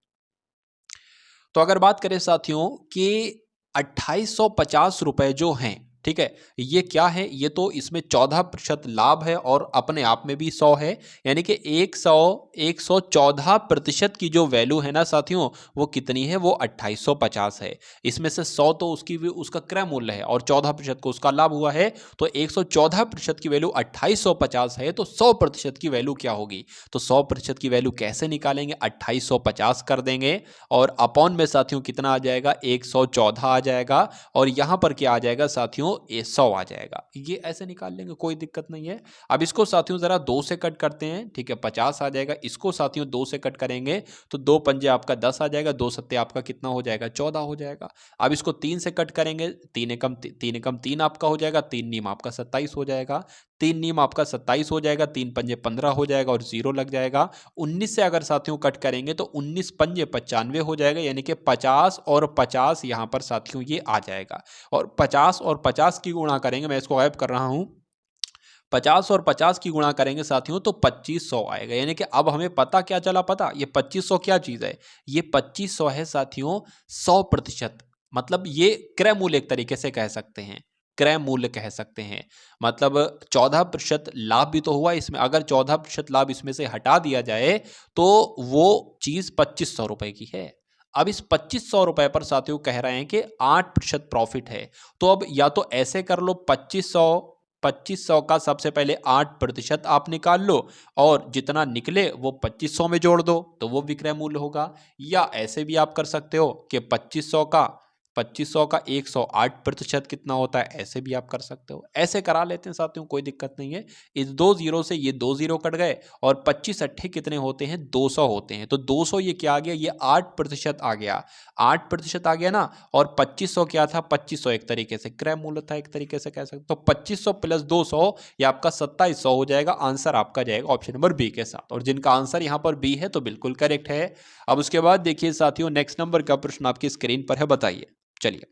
तो अगर बात करें साथियों कि 2850 रुपए जो हैं, ठीक है, ये क्या है, ये तो इसमें 14% लाभ है और अपने आप में भी 100 है, यानी कि 114% की जो वैल्यू है ना साथियों, वो कितनी है, वो 2850 है। इसमें से 100 तो उसका क्रय मूल्य है और 14% को उसका लाभ हुआ है, तो 114% की वैल्यू 2850 है, तो 100% की वैल्यू क्या होगी। तो 100% की वैल्यू कैसे निकालेंगे, 2850 कर देंगे और अपॉन में साथियों कितना आ जाएगा, 114 आ जाएगा, और यहां पर क्या आ जाएगा साथियों, 100 आ जाएगा। ये ऐसे निकाल लेंगे, कोई दिक्कत नहीं है। अब इसको साथियों जरा 2 से कट करते हैं, ठीक है, 50 आ जाएगा। इसको साथियों 2 से कट करेंगे तो 2 पंजे आपका 10 आ जाएगा, 2 सत्ते आपका कितना हो जाएगा, 14 हो जाएगा। अब इसको 3 से कट करेंगे, 3 एकम 3 आपका हो जाएगा, 3 नीम आपका 27 हो जाएगा, 3 नीम आपका 27 हो जाएगा, 3 पंजे 15 हो जाएगा और 0 लग जाएगा। 19 से अगर साथियों कट करेंगे तो 19 पंजे 95 हो जाएगा, यानी कि 50 और 50 यहां पर साथियों ये आ जाएगा। और 50 और 50 की गुणा करेंगे, मैं इसको गायब कर रहा हूं, 50 और 50 की गुणा करेंगे साथियों तो 2500 आएगा। यानी कि अब हमें पता क्या चला, पता ये 2500 क्या चीज है, ये 2500 है साथियों 100%, मतलब ये क्रय मूल्य एक तरीके से कह सकते हैं, क्रय मूल्य कह सकते हैं। मतलब 14% लाभ भी तो हुआ इसमें, अगर 14% लाभ इसमें से हटा दिया जाए तो वो चीज 2500 रुपए की है। अब इस 2500 रुपए पर साथियों कह रहे हैं कि 8% प्रॉफिट है, तो अब या तो ऐसे कर लो, 2500 का सबसे पहले 8% आप निकाल लो और जितना निकले वो 2500 में जोड़ दो, तो वो विक्रय मूल्य होगा। या ऐसे भी आप कर सकते हो कि 2500 का 108% कितना होता है, ऐसे भी आप कर सकते हो। ऐसे करा लेते हैं साथियों, कोई दिक्कत नहीं है। इस 2 जीरो से ये 2 जीरो कट गए और 25 अट्ठे कितने होते हैं, 200 होते हैं। तो 200 ये क्या आ गया, ये 8% आ गया, 8% आ गया ना। और 2500 क्या था, 2500 एक तरीके से क्रय मूल्य था, एक तरीके से कह सकते। तो 2500 प्लस 200 ये आपका 2700 हो जाएगा। आंसर आपका जाएगा ऑप्शन नंबर बी के साथ, और जिनका आंसर यहाँ पर बी है तो बिल्कुल करेक्ट है। अब उसके बाद देखिए साथियों, नेक्स्ट नंबर का प्रश्न आपकी स्क्रीन पर है, बताइए। चलिए,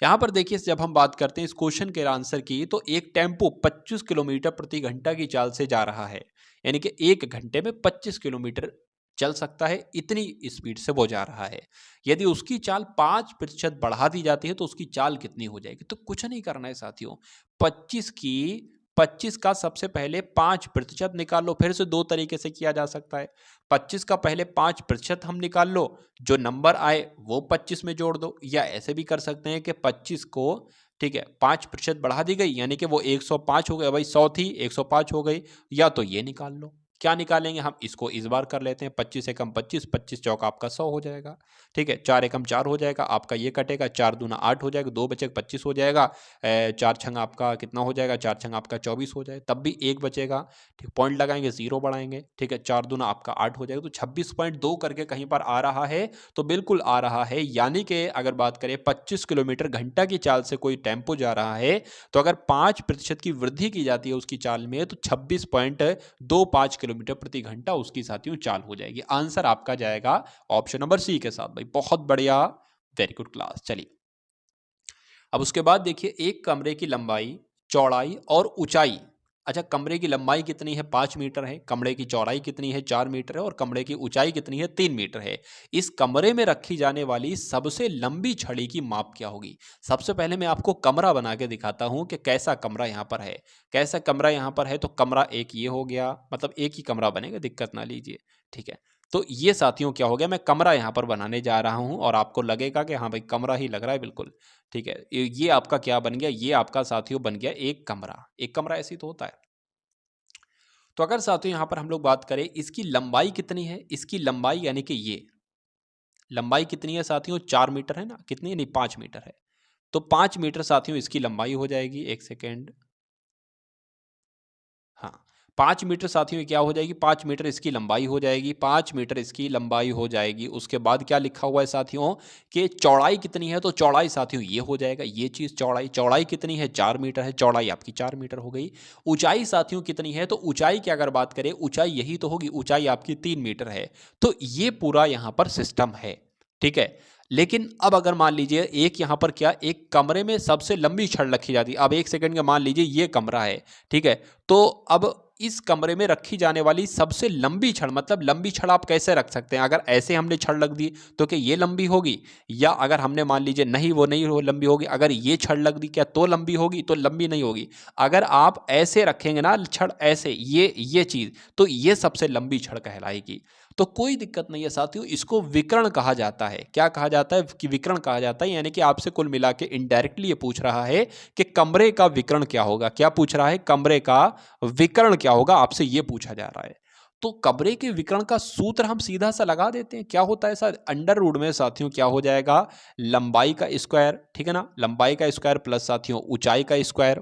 यहां पर देखिए जब हम बात करते हैं इस क्वेश्चन के आंसर की, तो एक टेम्पो 25 किलोमीटर प्रति घंटा की चाल से जा रहा है, यानी कि 1 घंटे में 25 किलोमीटर चल सकता है, इतनी स्पीड से वो जा रहा है। यदि उसकी चाल 5% बढ़ा दी जाती है तो उसकी चाल कितनी हो जाएगी। तो कुछ नहीं करना है साथियों, 25 की 25 का सबसे पहले 5% निकाल लो। फिर से दो तरीके से किया जा सकता है। 25 का पहले 5% हम निकाल लो, जो नंबर आए वो 25 में जोड़ दो, या ऐसे भी कर सकते हैं कि 25 को, ठीक है, 5% बढ़ा दी गई यानी कि वो 105 हो गया, भाई 100 थी 105 हो गई। या तो ये निकाल लो, क्या निकालेंगे हम, इसको इस बार कर लेते हैं। 25 एकम 25, 25 चौका आपका 100 हो जाएगा, ठीक है। 4 एकम 4 हो जाएगा आपका, ये कटेगा, 4 दूना 8 हो जाएगा, 2 बचेगा 25 हो जाएगा। 4 छंग आपका कितना हो जाएगा, 4 छंग आपका 24 हो जाएगा, तब भी 1 बचेगा, ठीक। पॉइंट लगाएंगे, 0 बढ़ाएंगे, ठीक है। 4 दूना आपका 8 हो जाएगा, तो 26.2 करके कहीं पर आ रहा है, तो बिल्कुल आ रहा है। यानी कि अगर बात करें 25 किलोमीटर घंटा की चाल से कोई टेम्पो जा रहा है, तो अगर 5% की वृद्धि की जाती है उसकी चाल में, तो 26.25 किलोमीटर प्रति घंटा उसकी साथियों चाल हो जाएगी। आंसर आपका जाएगा ऑप्शन नंबर सी के साथ। भाई बहुत बढ़िया, वेरी गुड क्लास। चलिए अब उसके बाद देखिए, एक कमरे की लंबाई, चौड़ाई और ऊंचाई। अच्छा, कमरे की लंबाई कितनी है, 5 मीटर है। कमरे की चौड़ाई कितनी है, 4 मीटर है। और कमरे की ऊंचाई कितनी है, 3 मीटर है। इस कमरे में रखी जाने वाली सबसे लंबी छड़ी की माप क्या होगी। सबसे पहले मैं आपको कमरा बना के दिखाता हूं कि कैसा कमरा यहां पर है। कैसा कमरा यहां पर है, तो कमरा एक ये हो गया, मतलब एक ही कमरा बनेगा, दिक्कत ना लीजिए, ठीक है। तो ये साथियों क्या हो गया, मैं कमरा यहां पर बनाने जा रहा हूं और आपको लगेगा कि हाँ भाई कमरा ही लग रहा है, बिल्कुल ठीक है। ये आपका क्या बन गया, ये आपका साथियों बन गया एक कमरा। एक कमरा ऐसी तो होता है। तो अगर साथियों यहां पर हम लोग बात करें इसकी लंबाई कितनी है, इसकी लंबाई यानी कि ये लंबाई कितनी है साथियों, 4 मीटर है ना, कितनी है, नहीं 5 मीटर है। तो 5 मीटर साथियों इसकी लंबाई हो जाएगी। एक सेकेंड, हाँ 5 मीटर साथियों ये क्या हो जाएगी, 5 मीटर इसकी लंबाई हो जाएगी, 5 मीटर इसकी लंबाई हो जाएगी। उसके बाद क्या लिखा हुआ है साथियों कि चौड़ाई कितनी है, तो चौड़ाई साथियों ये हो जाएगा, ये चीज चौड़ाई, चौड़ाई कितनी है, 4 मीटर है, चौड़ाई आपकी 4 मीटर हो गई। ऊंचाई साथियों कितनी है, तो ऊंचाई की अगर बात करें, ऊंचाई यही तो होगी, ऊंचाई आपकी 3 मीटर है। तो ये पूरा यहां पर सिस्टम है, ठीक है। लेकिन अब अगर मान लीजिए एक यहां पर क्या, एक कमरे में सबसे लंबी छड़ रखी जाती है। अब एक सेकंड का मान लीजिए ये कमरा है, ठीक है। तो अब इस कमरे में रखी जाने वाली सबसे लंबी छड़, मतलब लंबी छड़ आप कैसे रख सकते हैं, अगर ऐसे हमने छड़ रख दी तो क्या ये लंबी होगी, या अगर हमने मान लीजिए नहीं वो नहीं हो लंबी होगी, अगर ये छड़ लग दी क्या तो लंबी होगी, तो लंबी नहीं होगी। अगर आप ऐसे रखेंगे ना छड़, ऐसे ये चीज, तो ये सबसे लंबी छड़ कहलाएगी। तो कोई दिक्कत नहीं है साथियों, इसको विकर्ण कहा जाता है। क्या कहा जाता है, कि विकर्ण कहा जाता है। यानी कि आपसे कुल मिला के इनडायरेक्टली ये पूछ रहा है कि कमरे का विकर्ण क्या होगा। क्या पूछ रहा है, कमरे का विकर्ण क्या होगा, आपसे ये पूछा जा रहा है। तो कमरे के विकर्ण का सूत्र हम सीधा सा लगा देते हैं। क्या होता है सर, अंडर रूट में साथियों क्या हो जाएगा, लंबाई का स्क्वायर, ठीक है ना, लंबाई का स्क्वायर प्लस साथियों ऊंचाई का स्क्वायर,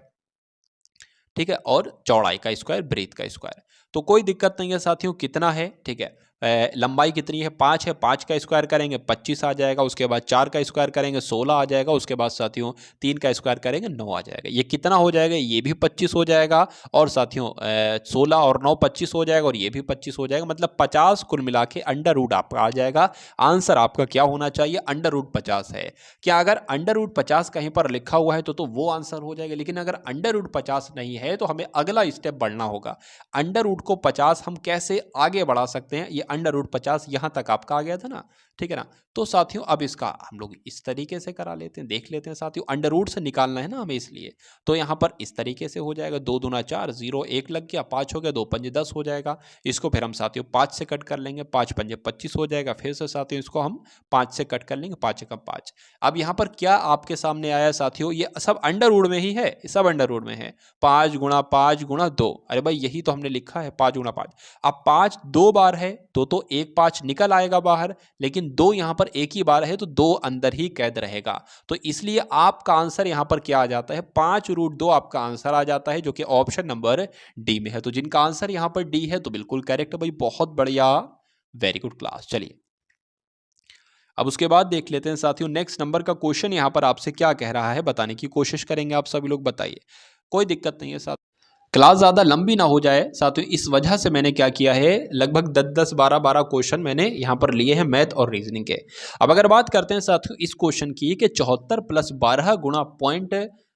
ठीक है, और चौड़ाई का स्क्वायर, ब्रेथ का स्क्वायर। तो कोई दिक्कत नहीं है साथियों, कितना है, ठीक है। लंबाई कितनी है, 5 है, 5 का स्क्वायर करेंगे 25 आ जाएगा। उसके बाद 4 का स्क्वायर करेंगे 16 आ जाएगा। उसके बाद साथियों 3 का स्क्वायर करेंगे 9 आ जाएगा। ये कितना हो जाएगा, ये भी 25 हो जाएगा। और साथियों 16 और 9 25 हो जाएगा, और ये भी 25 हो जाएगा। मतलब 50 कुल मिला के अंडर रूट आपका आ जाएगा। आंसर आपका क्या होना चाहिए, अंडर रूट 50 है। क्या अगर अंडर रूट 50 कहीं पर लिखा हुआ है तो वो आंसर हो जाएगा। लेकिन अगर अंडर रूट 50 नहीं है तो हमें अगला स्टेप बढ़ना होगा। अंडर रूट को 50 हम कैसे आगे बढ़ा सकते हैं, ये अंडर रूट 50 यहां तक आपका आ गया था ना, ठीक है ना। तो साथियों अब इसका हम लोग इस तरीके से करा लेते हैं, देख लेते हैं साथियों। अंडर रूट से निकालना है ना हमें, इसलिए तो यहां पर इस तरीके से हो जाएगा। 2 दूना 4, 0 1 लग गया, 5 हो गया, 2 पंजे 10 हो जाएगा। इसको फिर हम साथियों 5 से कट कर लेंगे, 5 पंजे 25 हो जाएगा। फिर से साथियों इसको हम 5 से कट कर लेंगे, 5 एकम 5। अब यहां पर क्या आपके सामने आया साथियों, ये सब अंडर रूट में ही है, सब अंडर रूट में है। 5 गुणा 5 गुणा 2, अरे भाई यही तो हमने लिखा है, 5 गुणा 5। अब 5 2 बार है तो 1 5 निकल आएगा बाहर, लेकिन 2 यहां पर एक ही बार है तो 2 अंदर ही कैद रहेगा। तो इसलिए आपका आंसर यहां पर क्या आ जाता है, 5√2 आपका आंसर आ जाता है, जो कि ऑप्शन नंबर डी में है। तो जिनका आंसर यहां पर डी है तो बिल्कुल करेक्ट भाई, बहुत बढ़िया, वेरी गुड क्लास। चलिए अब उसके बाद देख लेते हैं साथियों, नेक्स्ट नंबर का क्वेश्चन यहां पर आपसे क्या कह रहा है, बताने की कोशिश करेंगे आप सभी लोग, बताइए। कोई दिक्कत नहीं है साथ, क्लास ज़्यादा लंबी ना हो जाए साथियों, इस वजह से मैंने क्या किया है, लगभग 10-10 12-12 क्वेश्चन मैंने यहाँ पर लिए हैं मैथ और रीजनिंग के। अब अगर बात करते हैं साथियों इस क्वेश्चन की कि 74 + 12 गुणा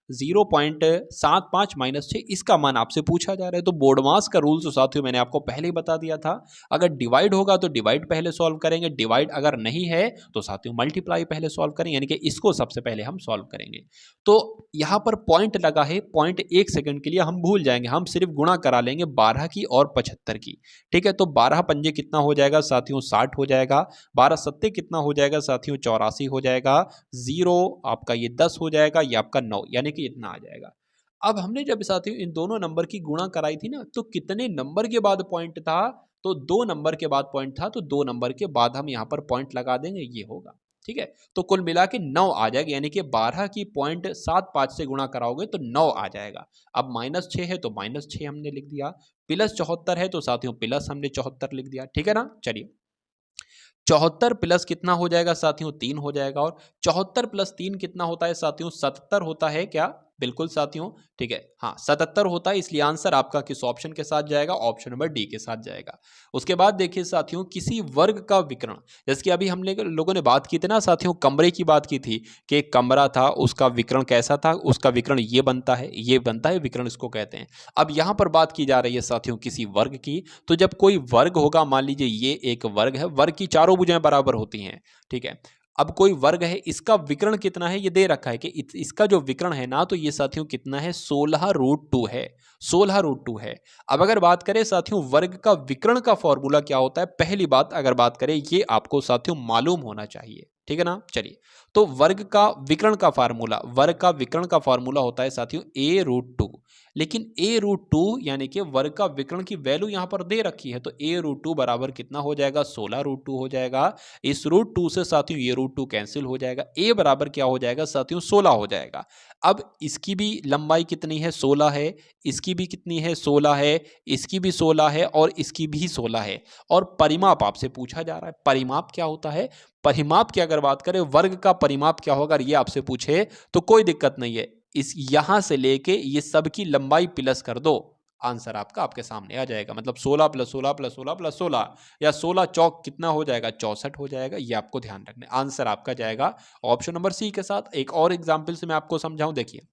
0.75 माइनस 6 इसका मान आपसे पूछा जा रहा है। तो बोर्ड मास का रूल तो साथियों मैंने आपको पहले ही बता दिया था, अगर डिवाइड होगा तो डिवाइड पहले सॉल्व करेंगे, डिवाइड अगर नहीं है तो साथियों मल्टीप्लाई पहले सॉल्व करेंगे, यानी कि इसको सबसे पहले हम सॉल्व करेंगे। तो यहां पर पॉइंट लगा है, पॉइंट 1 सेकंड के लिए हम भूल जाएंगे, हम सिर्फ गुणा करा लेंगे 12 की और 75 की। ठीक है, तो 12 पंजे कितना हो जाएगा साथियों 60 हो जाएगा, 12 सत्ते कितना हो जाएगा साथियों 84 हो जाएगा, जीरो आपका ये 10 हो जाएगा, ये आपका 9, यानी कि इतना आ जाएगा। अब हमने जब साथियों इन दोनों नंबर की गुणा कराई थी ना, तो कितने नंबर के बाद पॉइंट था, तो 2 नंबर के बाद पॉइंट था, तो 2 नंबर के बाद हम यहां पर पॉइंट लगा देंगे, ये होगा। ठीक है, तो कुल मिला के 9 आ जाएगा, यानी कि 12 की 0.75 से गुणा कराओगे तो 9 आ जाएगा। अब -6 है तो -6 हमने लिख दिया, प्लस 74 है तो साथियों प्लस हमने 74 लिख दिया। ठीक है ना, चलिए 74 प्लस कितना हो जाएगा साथियों 3 हो जाएगा, और 74 प्लस 3 कितना होता है साथियों 77 होता है क्या, बिल्कुल साथियों, ठीक है, हाँ 77 होता है, इसलिए आंसर आपका किस ऑप्शन के साथ जाएगा, ऑप्शन नंबर डी के साथ जाएगा। उसके बाद देखिए साथियों, किसी वर्ग का विकर्ण, जैसे कि अभी हमने लोगों ने बात की थी ना साथियों, कमरे की बात की थी कि एक कमरा था, उसका विकर्ण कैसा था, उसका विकर्ण ये बनता है, ये बनता है विकर्ण, इसको कहते हैं। अब यहां पर बात की जा रही है साथियों किसी वर्ग की, तो जब कोई वर्ग होगा, मान लीजिए ये एक वर्ग है, वर्ग की चारों भुजाएं बराबर होती हैं। ठीक है, अब कोई वर्ग है, इसका विकर्ण कितना है, ये दे रखा है कि इसका जो विकर्ण है ना, तो ये साथियों कितना है 16√2 है, 16√2 है। अब अगर बात करें साथियों वर्ग का विकर्ण का फॉर्मूला क्या होता है, पहली बात अगर बात करें, ये आपको साथियों मालूम होना चाहिए। ठीक है ना, चलिए, तो वर्ग का विकर्ण का फार्मूला, वर्ग का विकर्ण का फार्मूला होता है साथियों a√2, लेकिन a√2 यानी कि वर्ग का विकर्ण की वैल्यू यहां पर दे रखी है, तो a√2 बराबर कितना हो जाएगा 16√2 हो जाएगा। इस √2 से साथियों ये √2 कैंसिल हो जाएगा, a बराबर क्या हो जाएगा साथियों 16 हो जाएगा। अब इसकी भी लंबाई कितनी है 16 है, इसकी भी कितनी है 16 है, इसकी भी 16 है और इसकी भी 16 है, और परिमाप आपसे पूछा जा रहा है। परिमाप क्या होता है, परिमाप की अगर बात करें, वर्ग का परिमाप क्या होगा, ये आपसे पूछे तो कोई दिक्कत नहीं है, इस यहां से लेके ये सब की लंबाई प्लस कर दो, आंसर आपका आपके सामने आ जाएगा। मतलब 16 + 16 + 16 + 16 या 16 चौक कितना हो जाएगा 64 हो जाएगा, ये आपको ध्यान रखना है। आंसर आपका जाएगा ऑप्शन नंबर सी के साथ। एक और एग्जाम्पल से मैं आपको समझाऊं, देखिए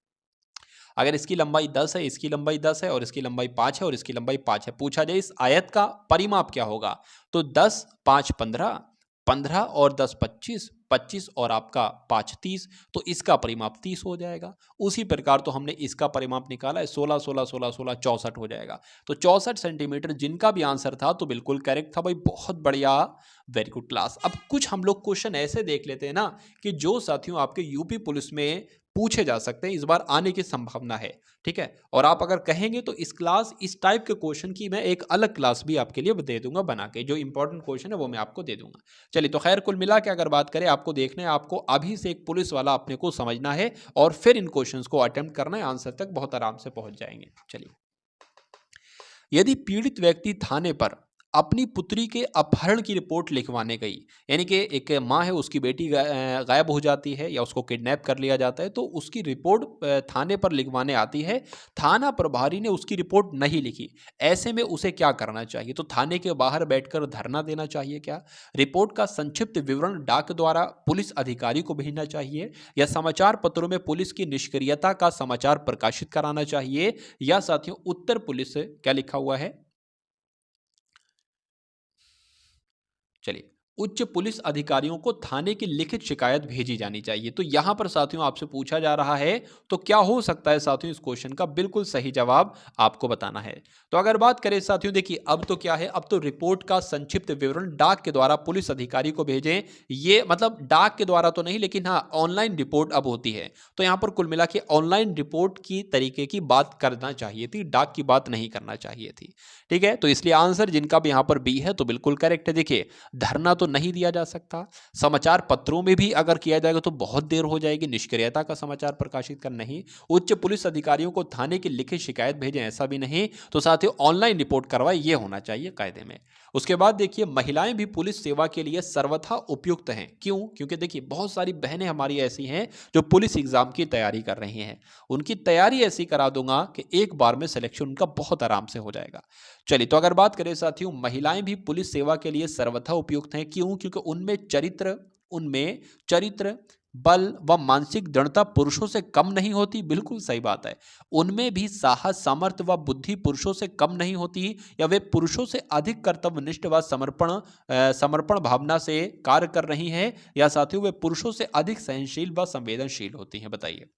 अगर इसकी लंबाई 10 है, इसकी लंबाई 10 है और इसकी लंबाई 5 है और इसकी लंबाई 5 है, पूछा जाए इस आयत का परिमाप क्या होगा, तो 10 5 15, 15 और 10 25, 25 और आपका 5 30, तो इसका परिमाप 30 हो जाएगा। उसी प्रकार तो हमने इसका परिमाप निकाला है 16 16 16 16 64 हो जाएगा। तो 64 सेंटीमीटर जिनका भी आंसर था तो बिल्कुल करेक्ट था भाई, बहुत बढ़िया, वेरी गुड क्लास। अब कुछ हम लोग क्वेश्चन ऐसे देख लेते हैं ना कि जो साथियों आपके यूपी पुलिस में पूछे जा सकते हैं, इस बार आने की संभावना है। ठीक है, और आप अगर कहेंगे तो इस क्लास इस टाइप के क्वेश्चन की मैं एक अलग क्लास भी आपके लिए दे दूंगा बना के, जो इंपॉर्टेंट क्वेश्चन है वो मैं आपको दे दूंगा। चलिए, तो खैर कुल मिला के अगर बात करें, आपको देखना है, आपको अभी से एक पुलिस वाला अपने को समझना है और फिर इन क्वेश्चंस को अटेम्प्ट करना है, आंसर तक बहुत आराम से पहुंच जाएंगे। चलिए, यदि पीड़ित व्यक्ति थाने पर अपनी पुत्री के अपहरण की रिपोर्ट लिखवाने गई, यानी कि एक माँ है, उसकी बेटी गायब हो जाती है या उसको किडनैप कर लिया जाता है, तो उसकी रिपोर्ट थाने पर लिखवाने आती है, थाना प्रभारी ने उसकी रिपोर्ट नहीं लिखी, ऐसे में उसे क्या करना चाहिए, तो थाने के बाहर बैठकर धरना देना चाहिए क्या, रिपोर्ट का संक्षिप्त विवरण डाक द्वारा पुलिस अधिकारी को भेजना चाहिए, या समाचार पत्रों में पुलिस की निष्क्रियता का समाचार प्रकाशित कराना चाहिए, या साथियों उत्तर पुलिस क्या लिखा हुआ है, चलिए उच्च पुलिस अधिकारियों को थाने की लिखित शिकायत भेजी जानी चाहिए। तो यहां पर साथियों आपसे पूछा जा रहा है, तो क्या हो सकता है साथियों, इस क्वेश्चन का बिल्कुल सही जवाब आपको बताना है। तो अगर बात करें साथियों, देखिए अब तो क्या है, अब तो रिपोर्ट का संक्षिप्त विवरण डाक के द्वारा पुलिस अधिकारी को भेजें, ये मतलब डाक के द्वारा तो नहीं, लेकिन हाँ ऑनलाइन रिपोर्ट अब होती है, तो यहां पर कुल मिला के ऑनलाइन रिपोर्ट की तरीके की बात करना चाहिए थी, डाक की बात नहीं करना चाहिए थी। ठीक है, तो इसलिए आंसर जिनका भी यहां पर बी है तो बिल्कुल करेक्ट है। देखिए, धरना तो नहीं दिया जा सकता, समाचार पत्रों में भी अगर किया जाएगा तो बहुत देर हो जाएगी, निष्क्रियता का समाचार प्रकाशित कर नहीं, उच्च पुलिस अधिकारियों को थाने की लिखित शिकायत भेजें ऐसा भी नहीं, तो साथ ही ऑनलाइन रिपोर्ट करवाए, ये होना चाहिए कायदे में। उसके बाद देखिए, महिलाएं भी पुलिस सेवा के लिए सर्वथा उपयुक्त हैं, क्यों, क्योंकि देखिए बहुत सारी बहनें हमारी ऐसी हैं जो पुलिस एग्जाम की तैयारी कर रही हैं, उनकी तैयारी ऐसी करा दूंगा कि एक बार में सिलेक्शन उनका बहुत आराम से हो जाएगा। चलिए, तो अगर बात करें साथियों, महिलाएं भी पुलिस सेवा के लिए सर्वथा उपयुक्त हैं, क्यों, क्योंकि उनमें चरित्र बल व मानसिक दृढ़ता पुरुषों से कम नहीं होती, बिल्कुल सही बात है। उनमें भी साहस, सामर्थ्य व बुद्धि पुरुषों से कम नहीं होती, या वे पुरुषों से अधिक कर्तव्यनिष्ठ व समर्पण भावना से कार्य कर रही हैं, या साथियों वे पुरुषों से अधिक सहनशील व संवेदनशील होती हैं, बताइए।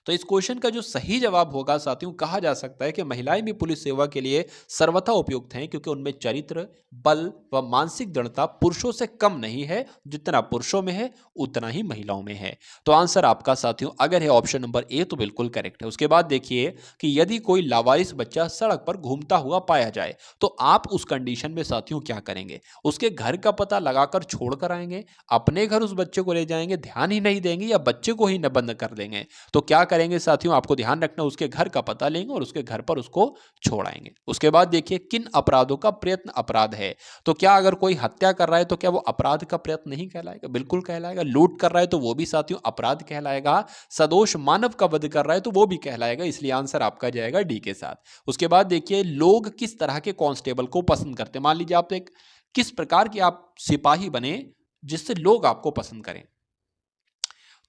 तो इस क्वेश्चन का जो सही जवाब होगा साथियों, कहा जा सकता है कि महिलाएं भी पुलिस सेवा के लिए सर्वथा उपयुक्त हैं, क्योंकि उनमें चरित्र, बल व मानसिक दृढ़ता पुरुषों से कम नहीं है। जितना पुरुषों में है उतना ही महिलाओं में है। तो आंसर आपका साथियों अगर है ऑप्शन नंबर ए तो बिल्कुल करेक्ट है। उसके बाद देखिए कि यदि कोई लावारिस बच्चा सड़क पर घूमता हुआ पाया जाए तो आप उस कंडीशन में साथियों क्या करेंगे? उसके घर का पता लगाकर छोड़ कर आएंगे, अपने घर उस बच्चे को ले जाएंगे, ध्यान ही नहीं देंगे, या बच्चे को ही न बंद कर देंगे? तो क्या करेंगे साथियों, आपको ध्यान रखना, उसके घर का पता लेंगे और उसके घर पर उसको छोड़ाएंगे। उसके बाद देखिए किन अपराधों का प्रयत्न अपराध है। तो क्या अगर कोई हत्या कर रहा है तो क्या वो अपराध का प्रयत्न नहीं कहलाएगा? बिल्कुल कहलाएगा। लूट कर रहा है तो वो भी साथियों अपराध कहलाएगा। सदोष मानव का वध कर रहा है तो वो भी कहलाएगा। इसलिए आंसर आपका जाएगा डी के साथ। उसके बाद देखिए लोग किस तरह के कांस्टेबल को पसंद करते हैं। मान लीजिए आप एक किस प्रकार के आप सिपाही बने जिससे लोग आपको पसंद करें।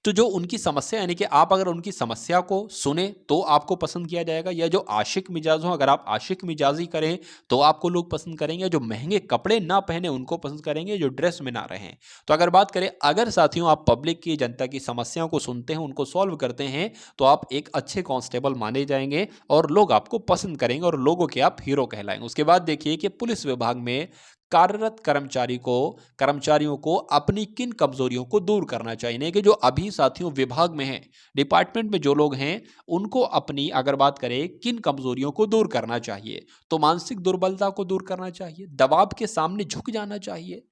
तो जो उनकी समस्या, यानी कि आप अगर उनकी समस्या को सुने तो आपको पसंद किया जाएगा, या जो आशिक मिजाज हो, अगर आप आशिक मिजाजी करें तो आपको लोग पसंद करेंगे, जो महंगे कपड़े ना पहने उनको पसंद करेंगे, जो ड्रेस में ना रहें। तो अगर बात करें, अगर साथियों आप पब्लिक की, जनता की समस्याओं को सुनते हैं, उनको सॉल्व करते हैं, तो आप एक अच्छे कांस्टेबल माने जाएंगे और लोग आपको पसंद करेंगे और लोगों के आप हीरो कहलाएंगे। उसके बाद देखिए कि पुलिस विभाग में कार्यरत कर्मचारियों को अपनी किन कमजोरियों को दूर करना चाहिए, कि जो अभी साथियों विभाग में हैं, डिपार्टमेंट में जो लोग हैं, उनको अपनी अगर बात करें किन कमजोरियों को दूर करना चाहिए, तो मानसिक दुर्बलता को दूर करना चाहिए, दबाव के सामने झुक जाना चाहिए,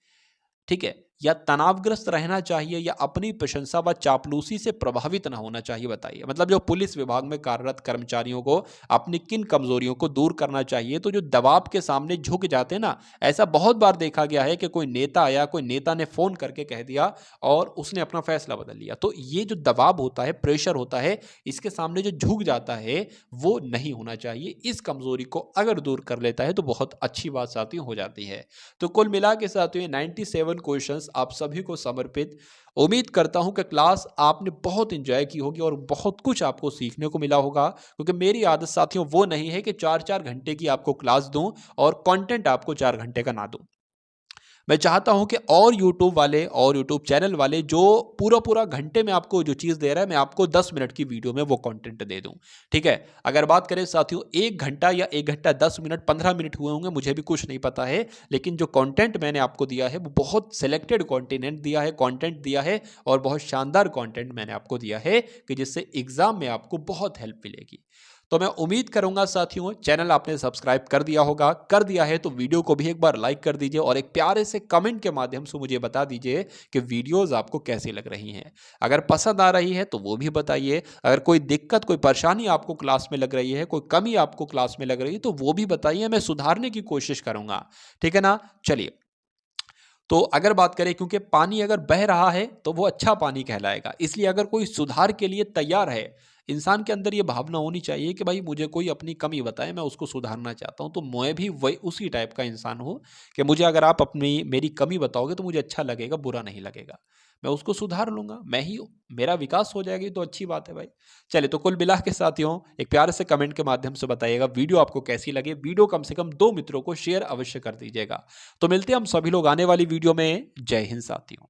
ठीक है, या तनावग्रस्त रहना चाहिए, या अपनी प्रशंसा व चापलूसी से प्रभावित ना होना चाहिए, बताइए। मतलब जो पुलिस विभाग में कार्यरत कर्मचारियों को अपनी किन कमजोरियों को दूर करना चाहिए, तो जो दबाव के सामने झुक जाते हैं ना, ऐसा बहुत बार देखा गया है कि कोई नेता आया, कोई नेता ने फोन करके कह दिया और उसने अपना फैसला बदल लिया। तो ये जो दबाव होता है, प्रेशर होता है, इसके सामने जो झुक जाता है वो नहीं होना चाहिए। इस कमजोरी को अगर दूर कर लेता है तो बहुत अच्छी बात साथियों हो जाती है। तो कुल मिला के साथियों 97 क्वेश्चंस आप सभी को समर्पित। उम्मीद करता हूं कि क्लास आपने बहुत एंजॉय की होगी और बहुत कुछ आपको सीखने को मिला होगा, क्योंकि मेरी आदत साथियों वो नहीं है कि 4-4 घंटे की आपको क्लास दूं और कंटेंट आपको 4 घंटे का ना दूं। मैं चाहता हूं कि और यूट्यूब वाले और यूट्यूब चैनल वाले जो पूरा पूरा घंटे में आपको जो चीज़ दे रहा है, मैं आपको 10 मिनट की वीडियो में वो कंटेंट दे दूं। ठीक है, अगर बात करें साथियों 1 घंटा या 1 घंटा 10 मिनट 15 मिनट हुए होंगे, मुझे भी कुछ नहीं पता है, लेकिन जो कंटेंट मैंने आपको दिया है वो बहुत सिलेक्टेड कंटेंट दिया है और बहुत शानदार कंटेंट मैंने आपको दिया है कि जिससे एग्जाम में आपको बहुत हेल्प मिलेगी। तो मैं उम्मीद करूंगा साथियों चैनल आपने सब्सक्राइब कर दिया होगा, कर दिया है तो वीडियो को भी एक बार लाइक कर दीजिए और एक प्यारे से कमेंट के माध्यम से मुझे बता दीजिए कि वीडियोस आपको कैसी लग रही हैं। अगर पसंद आ रही है तो वो भी बताइए, अगर कोई दिक्कत कोई परेशानी आपको क्लास में लग रही है, कोई कमी आपको क्लास में लग रही है तो वो भी बताइए, मैं सुधारने की कोशिश करूंगा। ठीक है ना। चलिए, तो अगर बात करें, क्योंकि पानी अगर बह रहा है तो वो अच्छा पानी कहलाएगा, इसलिए अगर कोई सुधार के लिए तैयार है, इंसान के अंदर ये भावना होनी चाहिए कि भाई मुझे कोई अपनी कमी बताए, मैं उसको सुधारना चाहता हूं, तो मैं भी वही उसी टाइप का इंसान हूं कि मुझे अगर आप अपनी मेरी कमी बताओगे तो मुझे अच्छा लगेगा, बुरा नहीं लगेगा, मैं उसको सुधार लूंगा, मैं ही मेरा विकास हो जाएगी तो अच्छी बात है भाई। चलिए, तो कुल मिला के साथियों एक प्यारे से कमेंट के माध्यम से बताइएगा वीडियो आपको कैसी लगे। वीडियो कम से कम 2 मित्रों को शेयर अवश्य कर दीजिएगा। तो मिलते हैं हम सभी लोग आने वाली वीडियो में। जय हिंद साथियों।